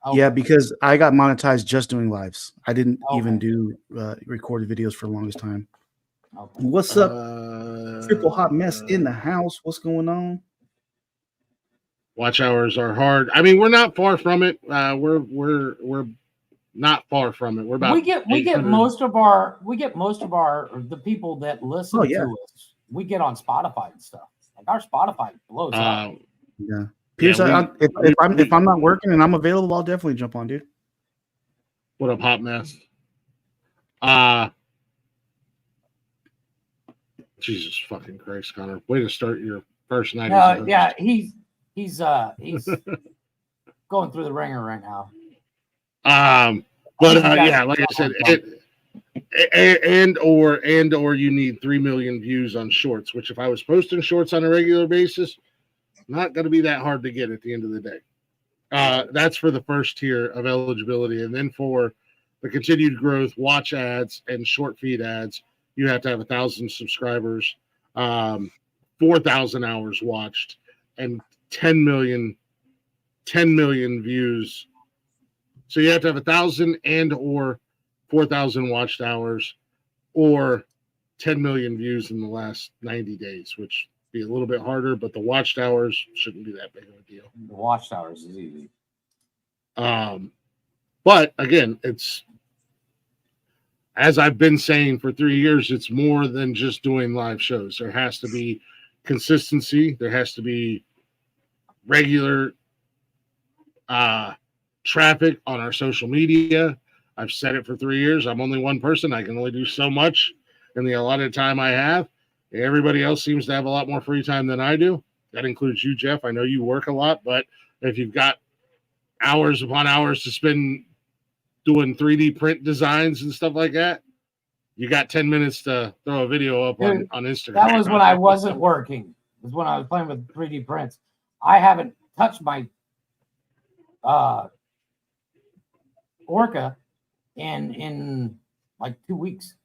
Okay. Yeah, because I got monetized just doing lives. I didn't even Okay. do recorded videos for the longest time. Okay. What's up, Triple Hot Mess in the house? What's going on? Watch hours are hard. I mean, we're not far from it. We're not far from it. We're about we get 800. most of the people that listen Oh, yeah. to us. We get on Spotify and stuff. Like our Spotify blows up. Yeah, Pierce. Yeah, if I'm not working and I'm available, I'll definitely jump on, dude. What up, Hot Mess? Jesus fucking Christ, Connor. Way to start your first night. No, yeah, he's going through the ringer right now. But yeah, like I said, and or you need 3 million views on shorts, which if I was posting shorts on a regular basis, not going to be that hard to get at the end of the day. That's for the first tier of eligibility. And then for the continued growth, watch ads and short feed ads, you have to have 1,000 subscribers, 4,000 hours watched, and 10 million views. So you have to have 1,000 and or 4,000 watched hours or 10 million views in the last 90 days, which be a little bit harder, but the watched hours shouldn't be that big of a deal. The watched hours is easy. But again, it's, as I've been saying for 3 years, it's more than just doing live shows. There has to be consistency. There has to be regular traffic on our social media. I've said it for 3 years. I'm only one person. I can only do so much in the allotted time I have. Everybody else seems to have a lot more free time than I do. That includes you, Jeff. I know you work a lot, but if you've got hours upon hours to spend doing 3D print designs and stuff like that, you got 10 minutes to throw a video up on Instagram. That was when I wasn't working. It was when I was playing with 3D prints. I haven't touched my in like 2 weeks.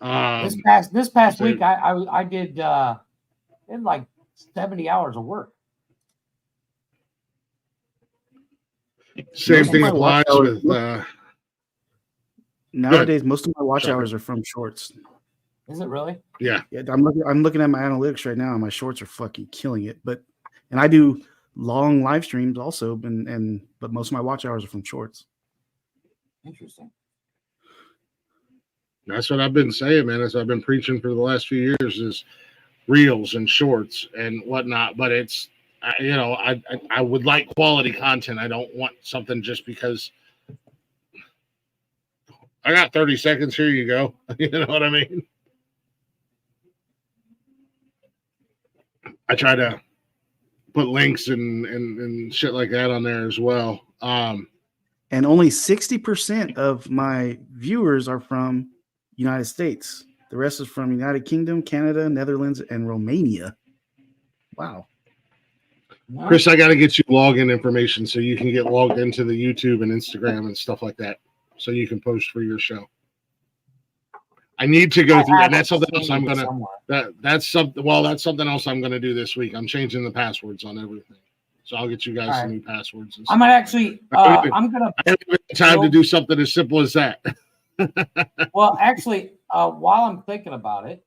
This past week I did like 70 hours of work. Same thing applies with nowadays. Most of my watch hours are from shorts. Is it really? Yeah. I'm looking at my analytics right now, and my shorts are fucking killing it. And I do long live streams also, but most of my watch hours are from shorts. Interesting. That's what I've been saying, man. That's what I've been preaching for the last few years is reels and shorts and whatnot. But it's, I would like quality content. I don't want something just because I got 30 seconds. Here you go. You know what I mean? I try to put links and shit like that on there as well. And only 60% of my viewers are from United States. The rest is from United Kingdom, Canada, Netherlands, and Romania. Wow. Chris, I got to get you login information so you can get logged into the YouTube and Instagram and stuff like that, so you can post for your show. I need to go through, and that's something else I'm gonna. That's something. Well, that's something else I'm gonna do this week. I'm changing the passwords on everything, so I'll get you guys some new passwords. I might actually. I'm gonna. I haven't had time to do something as simple as that. Well, actually, while I'm thinking about it,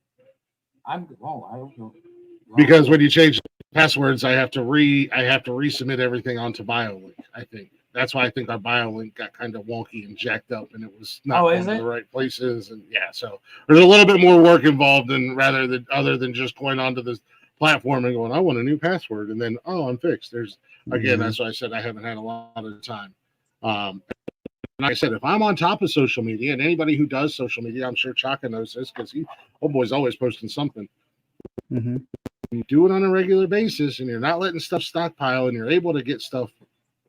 because when you change passwords, I have to resubmit everything onto BioLink. I think that's why I think our BioLink got kind of wonky and jacked up, and it was not going to the right places. And yeah, so there's a little bit more work involved, other than just going onto this platform and going, I want a new password, and then I'm fixed. There's again, that's why I said I haven't had a lot of time. And like I said, if I'm on top of social media, and anybody who does social media, I'm sure Chaka knows this because boy's always posting something. Mm-hmm. You do it on a regular basis, and you're not letting stuff stockpile, and you're able to get stuff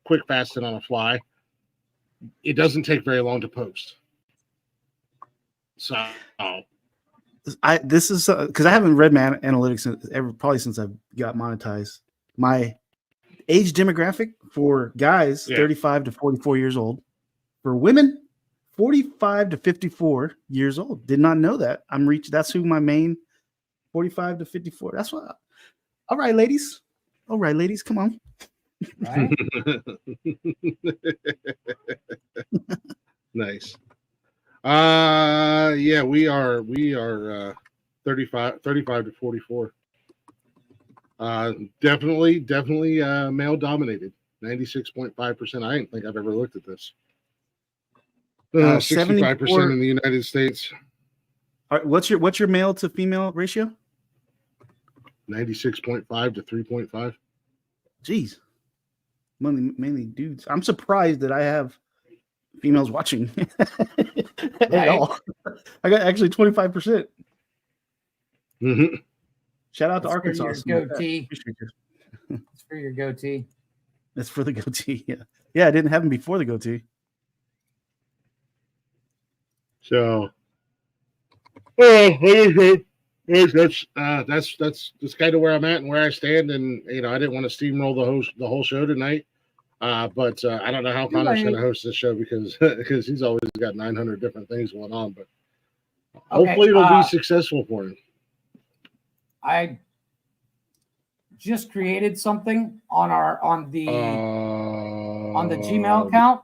quick, fast, and on a fly. It doesn't take very long to post. So, this is because I haven't read my analytics probably since I got monetized. My age demographic for guys 35 to 44 years old. For women, 45 to 54 years old. Did not know that. That's who my main 45 to 54. That's what. All right, ladies. Come on. Right? Nice. Yeah, we are 35 to 44. Definitely male dominated. 96.5%. I didn't think I've ever looked at this. 65% in the United States. All right, what's your male to female ratio? 96.5 to 3.5. Jeez. Mainly dudes. I'm surprised that I have females watching at Right. all. I got actually 25%. Mhm. Shout out to It's for Arkansas. your Some of that. goatee. Appreciate you. It's for your goatee. That's for the goatee. Yeah, yeah. It didn't happen before the goatee. So, okay. That's kind of where I'm at and where I stand, and I didn't want to steamroll the whole show tonight, but I don't know how Connor's going to host this show because he's always got 900 different things going on, but hopefully it'll be successful for him. I just created something on the Gmail account,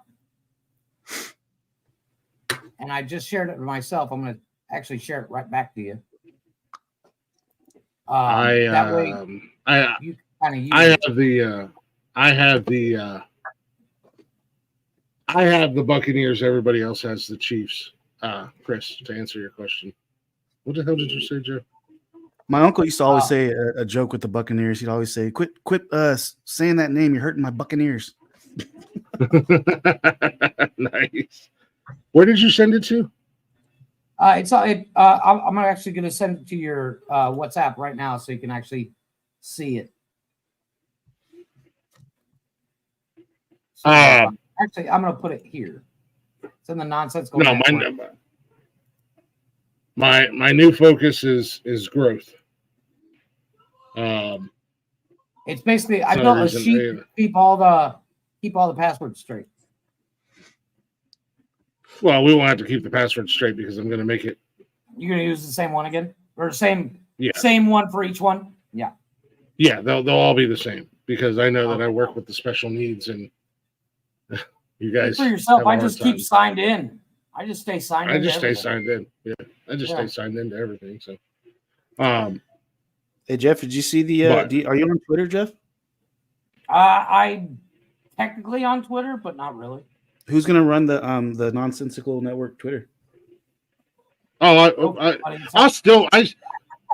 and I just shared it with myself. I'm going to actually share it right back to you. That way, you kind of use I have the Buccaneers. Everybody else has the Chiefs. Chris, to answer your question, what the hell did you say, Joe? My uncle used to always say a joke with the Buccaneers. He'd always say, "Quit saying that name. You're hurting my Buccaneers." Nice. Where did you send it to? I'm actually going to send it to your WhatsApp right now so you can actually see it. So, actually, I'm going to put it here. It's in the nonsensical. No, my new focus is growth. It's basically I built a sheet to keep all the passwords straight. Well, we won't have to keep the password straight because I'm going to make it. You're going to use the same one again, or same Yeah. one for each one. Yeah. Yeah, they'll all be the same because I know that I work with the special needs and you guys. For yourself, I just keep signed in. I just stay signed in. I just stay signed in. Yeah, I just stay signed into everything. So, Hey Jeff, did you see the? Are you on Twitter, Jeff? I'm technically on Twitter, but not really. Who's gonna run the Nonsensical Network Twitter? I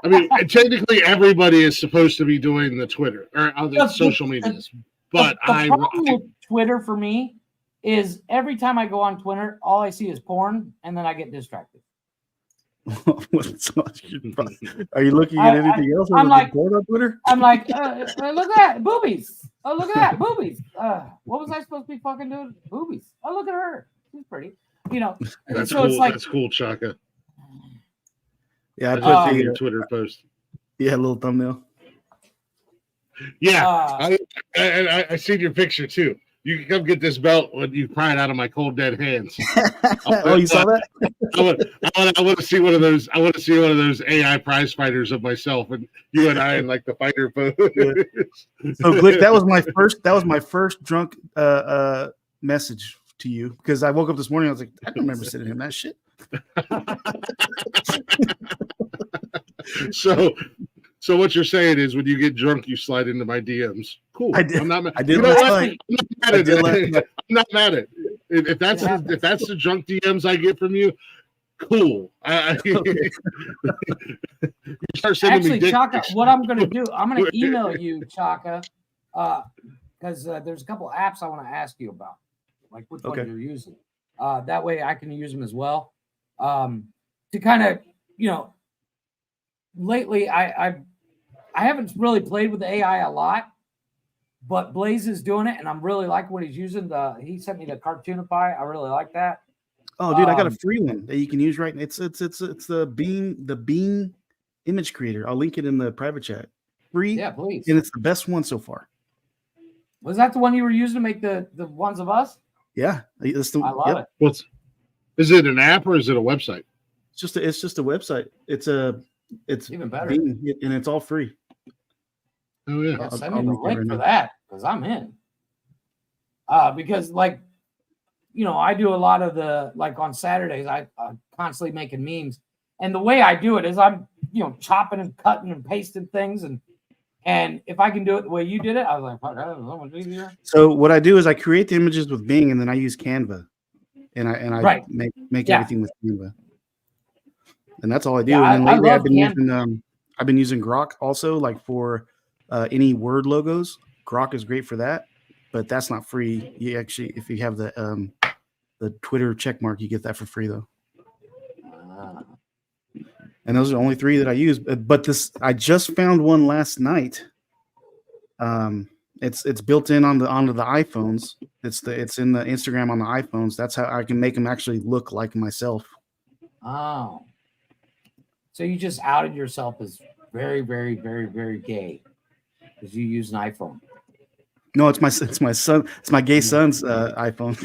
mean, technically everybody is supposed to be doing the Twitter or other social medias, but the problem with Twitter for me is every time I go on Twitter, all I see is porn, and then I get distracted. Are you looking at anything else? I'm like, porn on Twitter? I'm like, look at that, boobies. Oh, look at that, boobies. What was I supposed to be fucking doing? Boobies. Oh, look at her. She's pretty. That's so cool. It's like, that's cool, Chaka. Yeah, I put your Twitter post. Yeah, a little thumbnail. Yeah, I seen your picture too. You can come get this belt when you pry it out of my cold dead hands. Oh, you saw that? I want to see one of those. I want to see one of those AI prize fighters of myself and you and I in like the fighter pose. So, Glick, that was my first drunk message to you because I woke up this morning. I was like, I don't remember sending him that shit. So what you're saying is when you get drunk, you slide into my DMs. Cool. I did. I'm not mad. I did. I'm not mad at it. If that's the drunk DMs I get from you, cool. You start sending me dick Chaka, pics. what I'm going to do, I'm going to email you, Chaka, because there's a couple apps I want to ask you about, like which one you're using. That way I can use them as well. To kind of, lately I haven't really played with the AI a lot, but Blaze is doing it, and I'm really liking what he's using. He sent me the Cartoonify. I really like that. Oh, dude, I got a free one that you can use right now. It's the Bean image creator. I'll link it in the private chat. Free, yeah, please. And it's the best one so far. Was that the one you were using to make the ones of us? Yeah, I love it. Is it an app or is it a website? It's just a website. It's even better, Bean, and it's all free. Oh yeah, yeah, send me the link for that because I'm in. Because I do a lot of the on Saturdays. I'm constantly making memes, and the way I do it is I'm chopping and cutting and pasting things, and if I can do it the way you did it, I was like, fuck, that was so much easier. So what I do is I create the images with Bing, and then I use Canva, and I make everything with Canva, and that's all I do. Yeah, and then lately I've been using Grok also, like for any word logos. Grok is great for that, but that's not free. You actually, if you have the the Twitter check mark. You get that for free though. Ah. And those are the only 3 that I use. But this, I just found one last night. It's built in onto the iPhones. It's in the Instagram on the iPhones. That's how I can make them actually look like myself. Oh. So you just outed yourself as very, very, very, very gay because you use an iPhone. No, it's my son. It's my gay son's iPhone.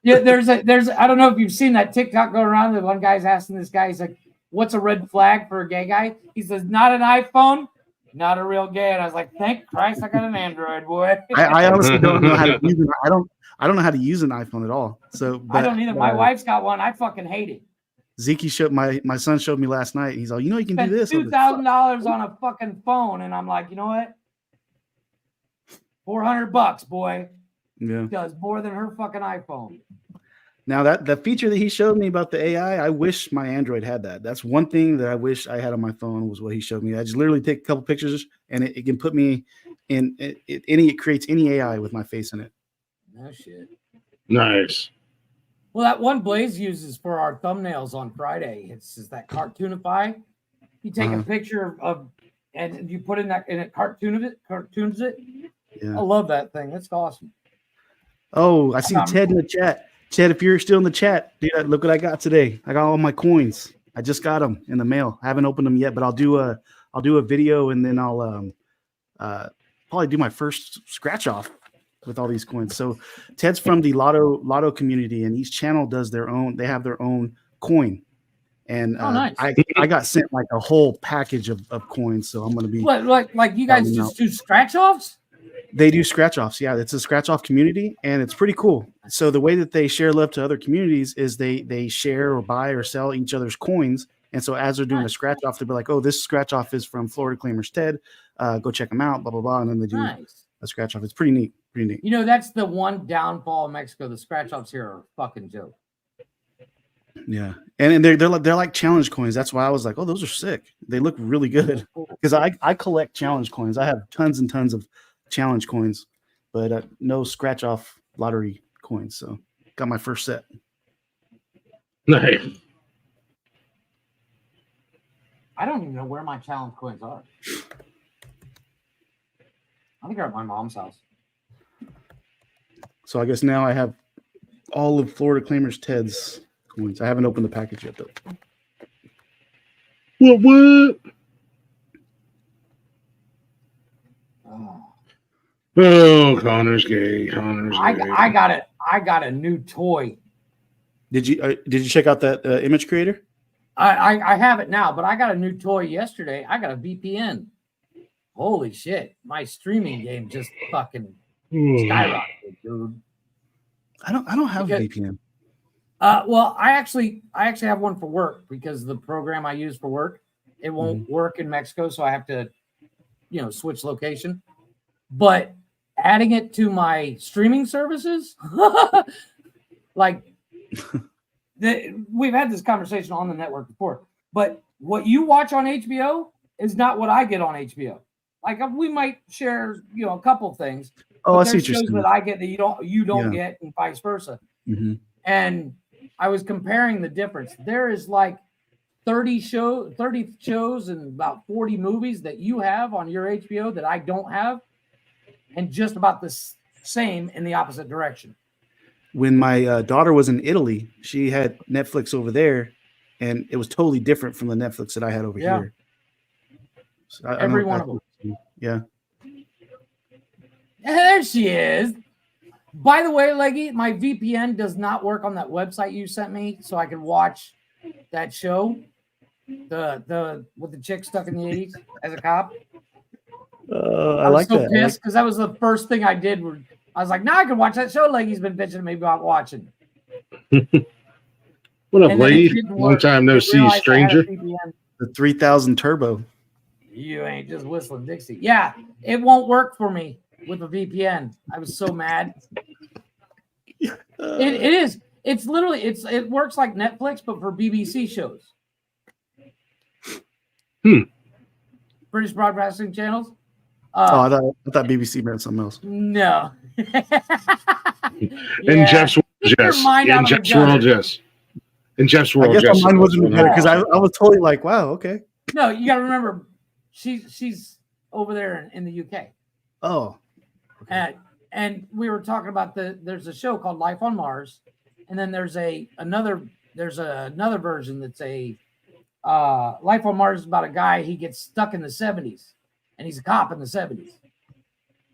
Yeah, there's I don't know if you've seen that TikTok go around. The one guy's asking this guy, he's like, "What's a red flag for a gay guy?" He says, "Not an iPhone, not a real gay." And I was like, "Thank Christ, I got an Android, boy." I honestly don't know how to use it. I don't know how to use an iPhone at all. So I don't either. My wife's got one. I fucking hate it. Zeke showed my son showed me last night. He's like, you can do this. $2,000 on a fucking phone, and I'm like, you know what? $400, boy. Yeah. Does more than her fucking iPhone. Now the feature that he showed me about the AI, I wish my Android had that. That's one thing that I wish I had on my phone was what he showed me. I just literally take a couple pictures and it can put me in it creates any AI with my face in it. No shit. Nice. Well, that one Blaze uses for our thumbnails on Friday. It's that Cartoonify. You take a picture of and you put in that and it cartoons it. Yeah. I love that thing. That's awesome. Oh, I see Ted in the chat. Ted, if you're still in the chat, dude, look what I got today. I got all my coins. I just got them in the mail. I haven't opened them yet, but I'll do a video and then I'll probably do my first scratch off with all these coins. So Ted's from the Lotto community, and each channel does their own. They have their own coin, and nice. I got sent like a whole package of coins. So I'm gonna be like you guys just do scratch offs. They do scratch offs. Yeah, it's a scratch off community, and it's pretty cool. So the way that they share love to other communities is they share or buy or sell each other's coins. And so as they're doing a scratch off, they'll be like, "Oh, this scratch off is from Florida Claimers Ted. Go check them out." Blah blah blah, and then they do a scratch off. It's pretty neat. Pretty neat. You know, that's the one downfall of Mexico. The scratch offs here are a fucking joke. Yeah, and they're like challenge coins. That's why I was like, "Oh, those are sick. They look really good." Because I collect challenge coins. I have tons and tons of challenge coins, but no scratch off lottery coins. So got my first set. Nice. I don't even know where my challenge coins are. I think they're at my mom's house. So I guess now I have all of Florida Claimers Ted's coins. I haven't opened the package yet, though. What? Oh, Connor's gay. Connor's gay. I got a new toy. Did you check out that image creator? I have it now, but I got a new toy yesterday. I got a VPN. Holy shit! My streaming game just fucking skyrocketed, dude. I don't have a VPN. Well, I actually have one for work because the program I use for work, it won't work in Mexico, so I have to, switch location. But adding it to my streaming services, we've had this conversation on the network before. But what you watch on HBO is not what I get on HBO. Like we might share, a couple things. Oh, I see what you're saying. That I get that you don't get, and vice versa. Mm-hmm. And I was comparing the difference. There is like 30 shows and about 40 movies that you have on your HBO that I don't have, and just about the same in the opposite direction. When my daughter was in Italy, she had Netflix over there, and it was totally different from the Netflix that I had over here. So every one of them. Yeah. There she is. By the way, Leggy, my VPN does not work on that website you sent me, so I can watch that show, the with the chick stuck in the 80s as a cop. I like that. Pissed because that was the first thing I did. I was like, now I can watch that show. Leggy's been bitching at me about watching. What up, Leggy? Long time no see, stranger. The 3000 Turbo. You ain't just whistling Dixie. Yeah, it won't work for me with a VPN. I was so mad. It is. It's literally it works like Netflix, but for BBC shows. British broadcasting channels. I thought BBC meant something else. No, In Jeff's world, Keep your yes. mind out In of the Jeff's world, gutter. yes. In Jeff's I world, guess yes. mine wasn't better because I was totally like, wow, okay. No, you got to remember, she's over there in the UK. Oh, okay. And we were talking about there's a show called Life on Mars, and then there's another version that's a Life on Mars is about a guy, he gets stuck in the 70s, and he's a cop in the 70s.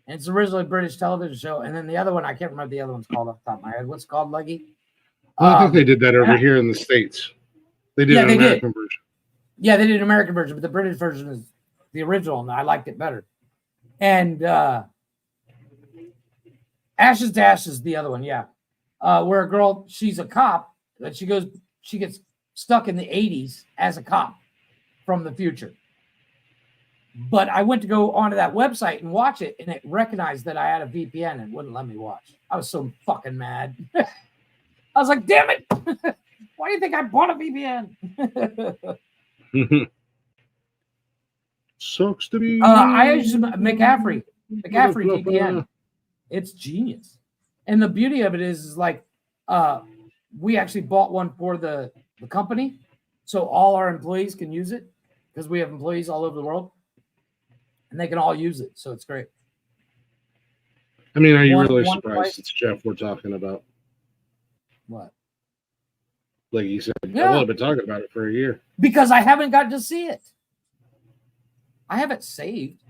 And it's originally a British television show. And then the other one, I can't remember the other one's called off the top of my head. What's it called, Leggy? I think they did that over here in the States. They did an American version. Yeah, they did an American version, but the British version is the original, and I liked it better. And Ashes to Ashes, the other one, yeah. Where a girl, she's a cop, but she gets stuck in the 80s as a cop from the future. But I went to go onto that website and watch it, and it recognized that I had a VPN and wouldn't let me watch. I was so fucking mad. I was like, damn it. Why do you think I bought a VPN? Sucks to be. I use McAfee VPN. It's genius. And the beauty of it is like we actually bought one for the company. So all our employees can use it because we have employees all over the world. And they can all use it. So it's great. I mean, are you really surprised it's Jeff we're talking about? What? Like you said, Yeah. I've been talking about it for a year. Because I haven't got to see it. I have it saved.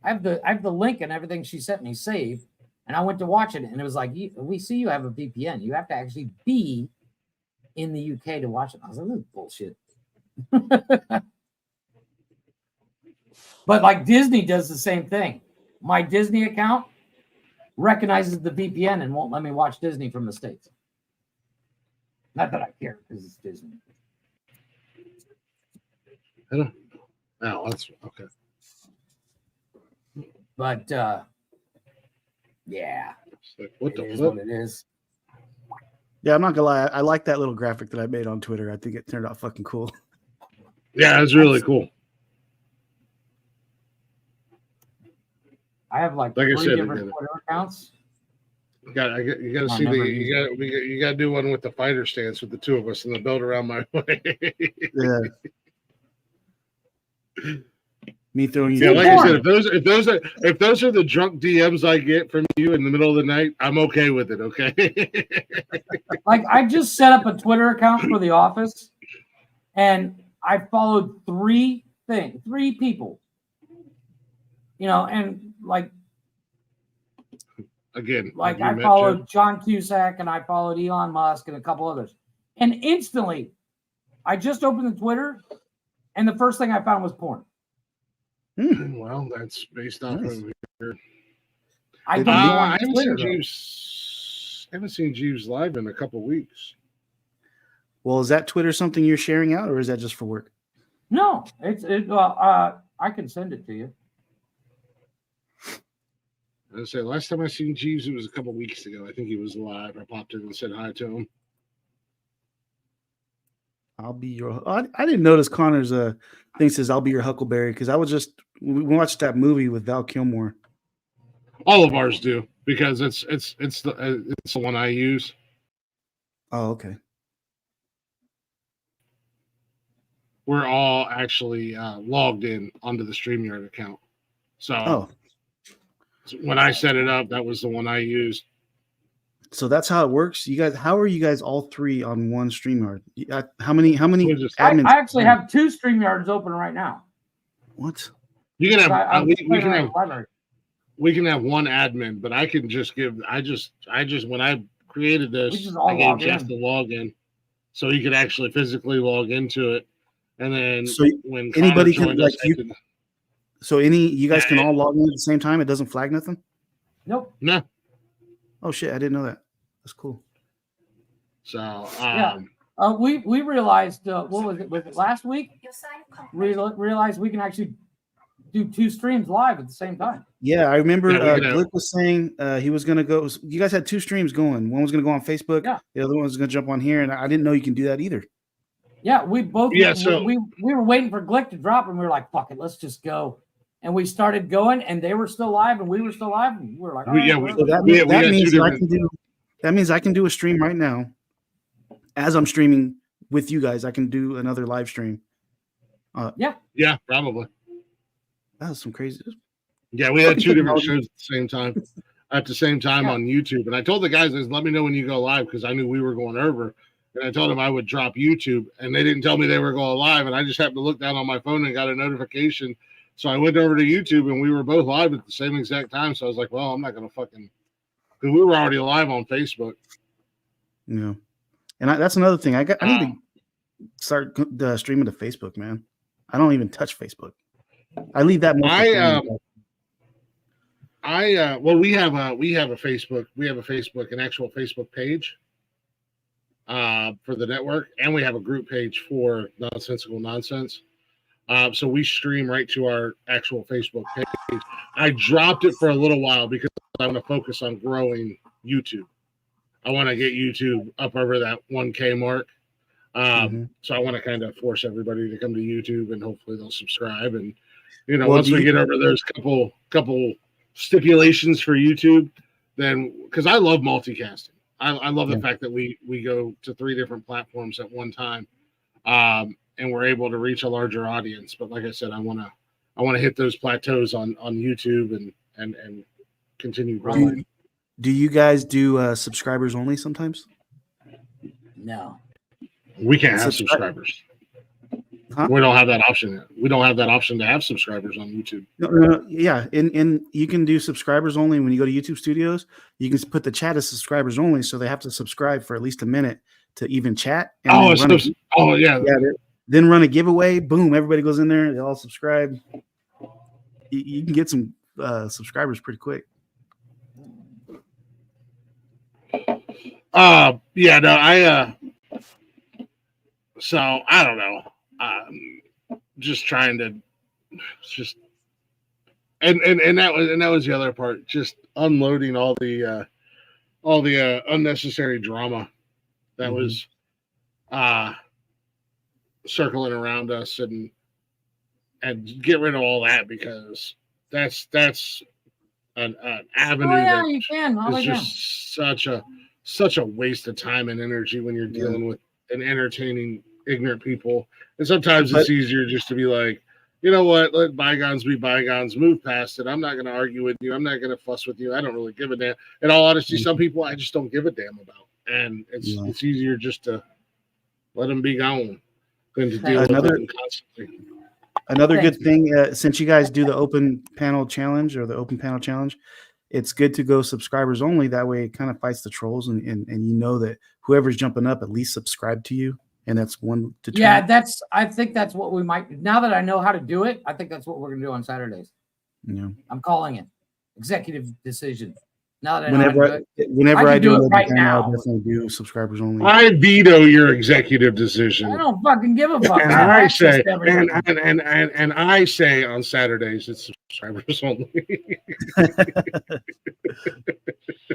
I have the link and everything she sent me saved. And I went to watch it, and it was like, we see you have a VPN. You have to actually be in the UK to watch it. I was like, this is bullshit. But like Disney does the same thing. My Disney account recognizes the VPN and won't let me watch Disney from the States. Not that I care because it's Disney. I don't. Oh, that's okay. But yeah, It's like, what the it is fuck? what it is. Yeah, I'm not gonna lie. I like that little graphic that I made on Twitter. I think it turned out fucking cool. Yeah, it's really cool. I have like I 3 said, different Twitter accounts. You got to I'll see never you got to do one with the fighter stance with the two of us and the belt around my way. Yeah. Me throwing you. Yeah, like I said, if those are the drunk DMs I get from you in the middle of the night, I'm okay with it. Okay. Like I just set up a Twitter account for the office, and I followed 3 people. You know, and like Again, I followed John Cusack and I followed Elon Musk and a couple others. And instantly, I just opened the Twitter, and the first thing I found was porn. Well, that's based off of your. I don't I know haven't Twitter, seen Jeeves. I haven't seen Jeeves live in a couple of weeks. Well, is that Twitter something you're sharing out, or is that just for work? No, I can send it to you. I say last time I seen Jeeves, it was a couple of weeks ago. I think he was live. I popped in and said hi to him. I'll be your. I didn't notice Connor's thing says "I'll be your Huckleberry" because I was just we watched that movie with Val Kilmer. All of ours do because it's the one I use. Oh, okay. We're all actually logged in onto the StreamYard account. So when I set it up, that was the one I used. So that's how it works. You guys, how are you guys all 3 on one StreamYard? How many admins? I actually have 2 StreamYards open right now. What? You can have we can have library. we can have one admin, but I can just give I just when I created this, I gave Jeff the login so he could actually physically log into it. And then So when anybody Connor can joined us, like so you guys can all log in at the same time. It doesn't flag nothing. Nope. No. Oh shit! I didn't know that. That's cool. So we realized what was it last week? Realized we can actually do 2 streams live at the same time. Yeah, I remember Glick was saying he was gonna go. You guys had 2 streams going. One was gonna go on Facebook. Yeah. The other one was gonna jump on here, and I didn't know you can do that either. Yeah, we both. Yeah, so we were waiting for Glick to drop, and we were like, "Fuck it, let's just go." and we started going, and they were still live, and we were still live. And we were like, So that means I can do a stream right now. As I'm streaming with you guys, I can do another live stream. Yeah, probably. That was some crazy. Yeah, we had two different shows at the same time on YouTube. And I told the guys, let me know when you go live, because I knew we were going over. And I told them I would drop YouTube, and they didn't tell me they were going live. And I just happened to look down on my phone and got a notification. So I went over to YouTube, and we were both live at the same exact time. So I was like, well, I'm not going to fucking, because we were already live on Facebook. Yeah. And that's another thing. I need to start streaming to Facebook, man. I don't even touch Facebook. I leave that more. Well, we have a Facebook, an actual Facebook page for the network, and we have a group page for Nonsensical Nonsense. So we stream right to our actual Facebook page. I dropped it for a little while because I want to focus on growing YouTube. I want to get YouTube up over that 1K mark. So I want to kind of force everybody to come to YouTube, and hopefully they'll subscribe. And once we get over those couple stipulations for YouTube, then, because I love multicasting. I love the fact that we go to 3 different platforms at one time, and we're able to reach a larger audience. But like I said, I want to hit those plateaus on YouTube and continue growing. Do you guys do subscribers only sometimes? No. We can't have subscribers. Huh? We don't have that option yet. We don't have that option to have subscribers on YouTube. No, yeah, and you can do subscribers only when you go to YouTube Studios. You can put the chat as subscribers only, so they have to subscribe for at least a minute to even chat. And then run a giveaway. Boom! Everybody goes in there. They all subscribe. You can get some subscribers pretty quick. So I don't know. Just trying to, and that was the other part. Just unloading all the unnecessary drama that was circling around us, and get rid of all that, because that's an avenue you can. is just such a waste of time and energy when you're dealing with and entertaining ignorant people. And sometimes it's easier just to be like, you know what, let bygones be bygones, move past it. I'm not going to argue with you. I'm not going to fuss with you. I don't really give a damn. In all honesty, some people I just don't give a damn about. And it's easier just to let them be gone than to deal with them constantly. Another good thing, since you guys do the open panel challenge, it's good to go subscribers only. That way it kind of fights the trolls, and you know that whoever's jumping up at least subscribe to you. And that's one to two. I think that's what we might, now that I know how to do it, I think that's what we're gonna do on Saturdays. Yeah. I'm calling it executive decision. Now that I whenever I do it right now, I definitely do subscribers only. I veto your executive decision. I don't fucking give a fuck. And I say, and I say on Saturdays it's subscribers only.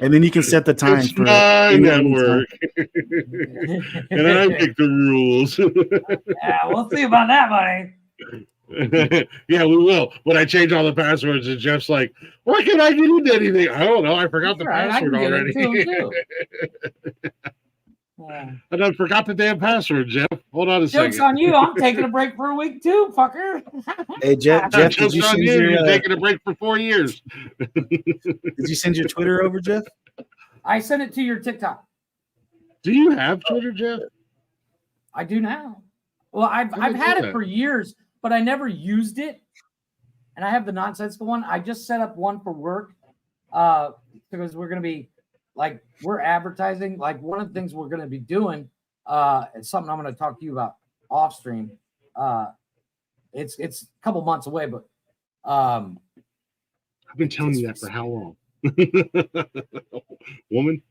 And then you can set the time it's for my network. And I pick the rules. Yeah, we'll see about that, buddy. Yeah, we will. When I change all the passwords, and Jeff's like, "Why can't I get into anything?" I don't know. I forgot the password already. And I forgot the damn password, Jeff. Hold on a second. Joke's on you. I'm taking a break for a week too, fucker. Hey, Jeff, did you send you're taking a break for 4 years. Did you send your Twitter over, Jeff? I sent it to your TikTok. Do you have Twitter, Jeff? I do now. Well, I've had it for years, but I never used it. And I have the Nonsensical one. I just set up one for work because we're going to be we're advertising. Like, one of the things we're going to be doing, it's something I'm going to talk to you about off stream. It's a couple months away, but I've been telling you that for how long? Woman.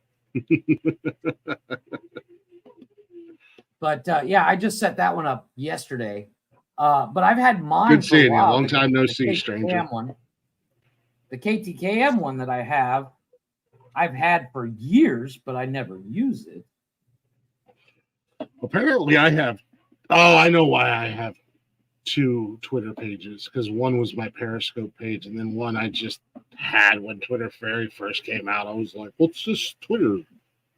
But I just set that one up yesterday. But I've had mine. Good seeing you. Long time no see, stranger. The KTKM one that I have, I've had for years, but I never use it. Apparently, I have. Oh, I know why I have. 2 Twitter pages because one was my Periscope page, and then one I just had when Twitter very first came out. I was like, "What's this Twitter?"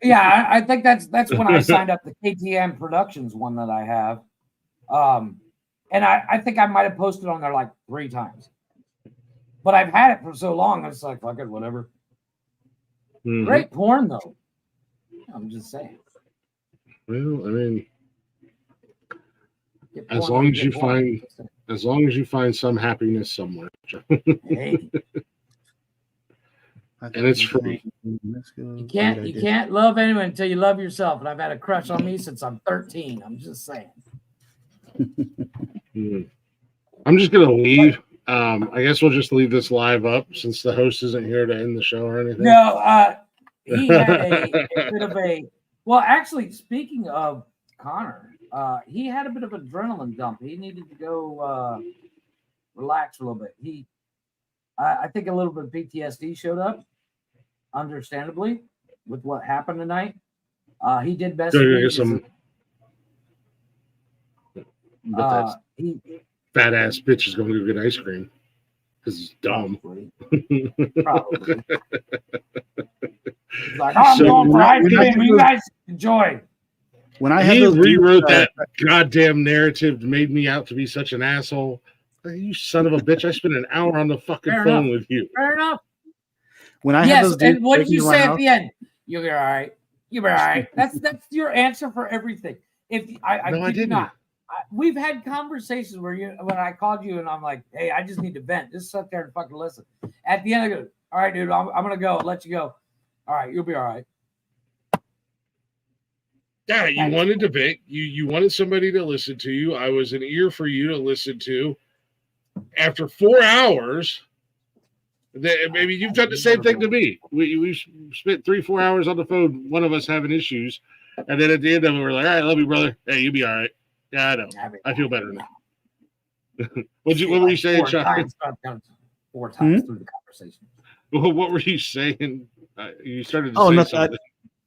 Yeah, I think that's when I signed up the KTM Productions one that I have. And I think I might have posted on there like 3 times. But I've had it for so long, it's like, fuck it, whatever. Mhm. Great porn, though. I'm just saying. Well, I mean, Get as porn long when as get you porn. find some happiness somewhere, Hey, and it's free. you can't love anyone until you love yourself. And I've had a crush on me since I'm 13. I'm just saying. I'm just gonna leave. I guess we'll just leave this live up since the host isn't here to end the show or anything. No, he had a bit of a. Well, actually, speaking of Connor, he had a bit of adrenaline dump. He needed to go relax a little bit. I think a little bit of PTSD showed up, understandably, with what happened tonight. He did best. Go get some He fat ass bitch is going to go get ice cream because it's dumb. probably. He's like, I'm going for ice cream. You guys enjoy. When I had He those rewrote dudes, that goddamn narrative, made me out to be such an asshole. You son of a bitch! I spent an hour on the fucking Fair phone enough. with you. Fair enough. when I had Yes, those dudes, and what did breaking you into my say at house- the end? You'll be all right. You'll be all right. That's your answer for everything. If I No, I kid you didn't. not, we've had conversations where when I called you and I'm like, hey, I just need to vent. Just sit there and fucking listen. At the end, I go, all right, dude, I'm gonna go. Let you go. All right, you'll be all right. Yeah, you wanted to vent. You wanted somebody to listen to you. I was an ear for you to listen to. After 4 hours, maybe you've done the same thing to me. We spent 3-4 hours on the phone, one of us having issues, and then at the end of it, we're like, all right, love you, brother. Hey, you'll be all right. Yeah, I know. I feel better now. What were you saying, Chuck? 4 times through the conversation. What were you saying? You started to Oh, say no, something.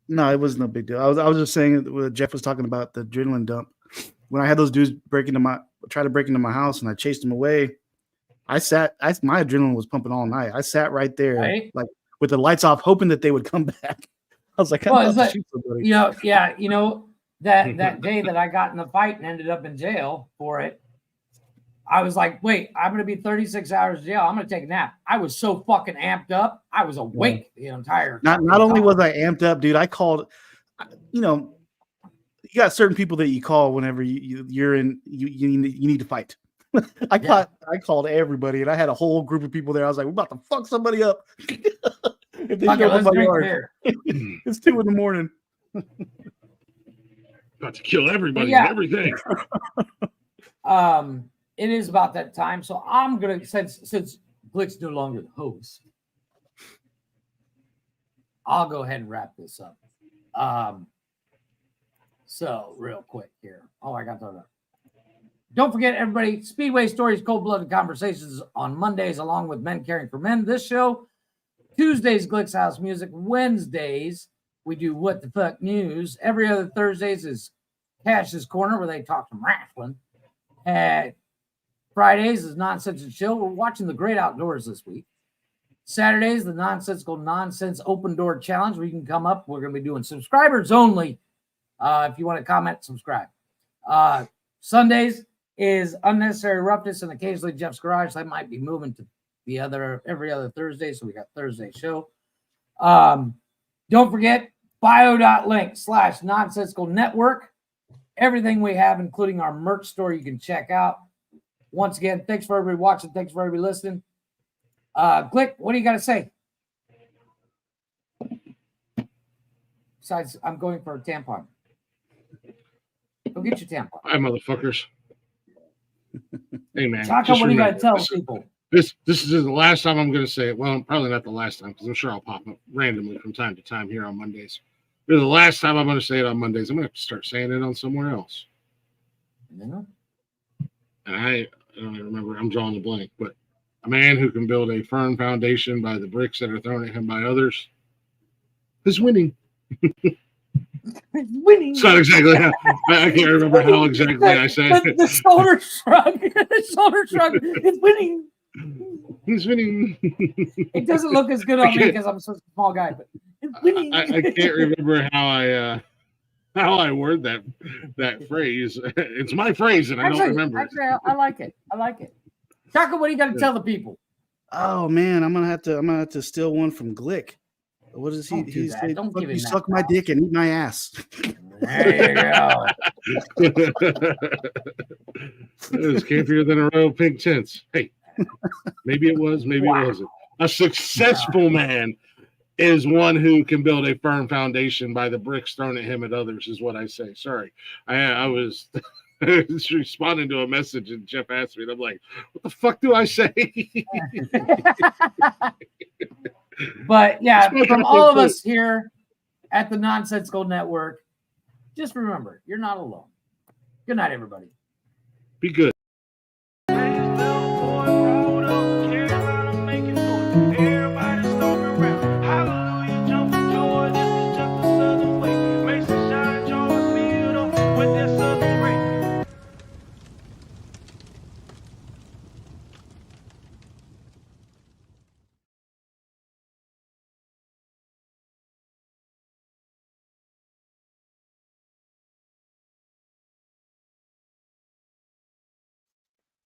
no, it was no big deal. I was just saying what Jeff was talking about the adrenaline dump. When I had those dudes try to break into my house, and I chased them away. My adrenaline was pumping all night. I sat right there, Right? like with the lights off, hoping that they would come back. I was like, I'm Well, about it's to like, shoot somebody. that day that I got in a fight and ended up in jail for it, I was like, wait, I'm going to be 36 hours in jail. I'm going to take a nap. I was so fucking amped up. I was awake the entire Not only was I amped up, dude, I called, you got certain people that you call whenever you're in, you need to fight. I called everybody, and I had a whole group of people there. I was like, we're about to fuck somebody up. If they show up in my yard, it's 2 a.m. About to kill everybody and everything. It is about that time, so I'm gonna since Glick's no longer the host, I'll go ahead and wrap this up. So real quick here. Oh, I got that. Don't forget, everybody, Speedway Stories, Cold-Blooded Conversations on Mondays, along with Men Caring for Men. This show, Tuesdays, Glick's House Music. Wednesdays, we do What the Fuck News. Every other Thursdays is Cash's Corner, where they talk some wrestling. Fridays is Nonsense and Chill. We're watching the great outdoors this week. Saturdays, the Nonsensical Nonsense Open Door Challenge, where you can come up. We're going to be doing subscribers only. If you want to comment, subscribe. Sundays is Unnecessary Roughness and occasionally Jeff's Garage. I might be moving to every other Thursday, so we got Thursday show. Don't forget bio.link/nonsensical network. Everything we have, including our merch store, you can check out. Once again, thanks for everybody watching. Thanks for everybody listening. Glick, what do you got to say? Besides, I'm going for a tampon. Go get your tampon. Hi, motherfuckers. Hey, man. Chaka, what do you got to tell people? This is the last time I'm going to say it. Well, probably not the last time, because I'm sure I'll pop up randomly from time to time here on Mondays. This is the last time I'm going to say it on Mondays. I'm going to have to start saying it on somewhere else. Yeah. And I don't even remember. I'm drawing a blank. But a man who can build a firm foundation by the bricks that are thrown at him by others is winning. Winning. It's not exactly how, I can't remember how exactly I said it. The shoulder shrug. The shoulder shrug. It's winning. He's winning. It doesn't look as good on me can't- because I'm such a small guy, but it's winning. I can't remember how I word that phrase. It's my phrase, and I don't remember. Actually, I like it. I like it. Chaka, what do you got to tell the people? Oh man, I'm gonna have to steal one from Glick. What does he? Don't do He that. said, Don't "Fuck give you, him that suck my power." dick and eat my ass." There you go. It was campier than a row of pink tents. Hey, maybe it was, maybe it wasn't. A successful man is one who can build a firm foundation by the bricks thrown at him and others, is what I say. Sorry. I was responding to a message and Jeff asked me, and I'm like, what the fuck do I say? But yeah, It's from fucking all of cool. us here at the Nonsensical Network, just remember, you're not alone. Good night, everybody. Be good.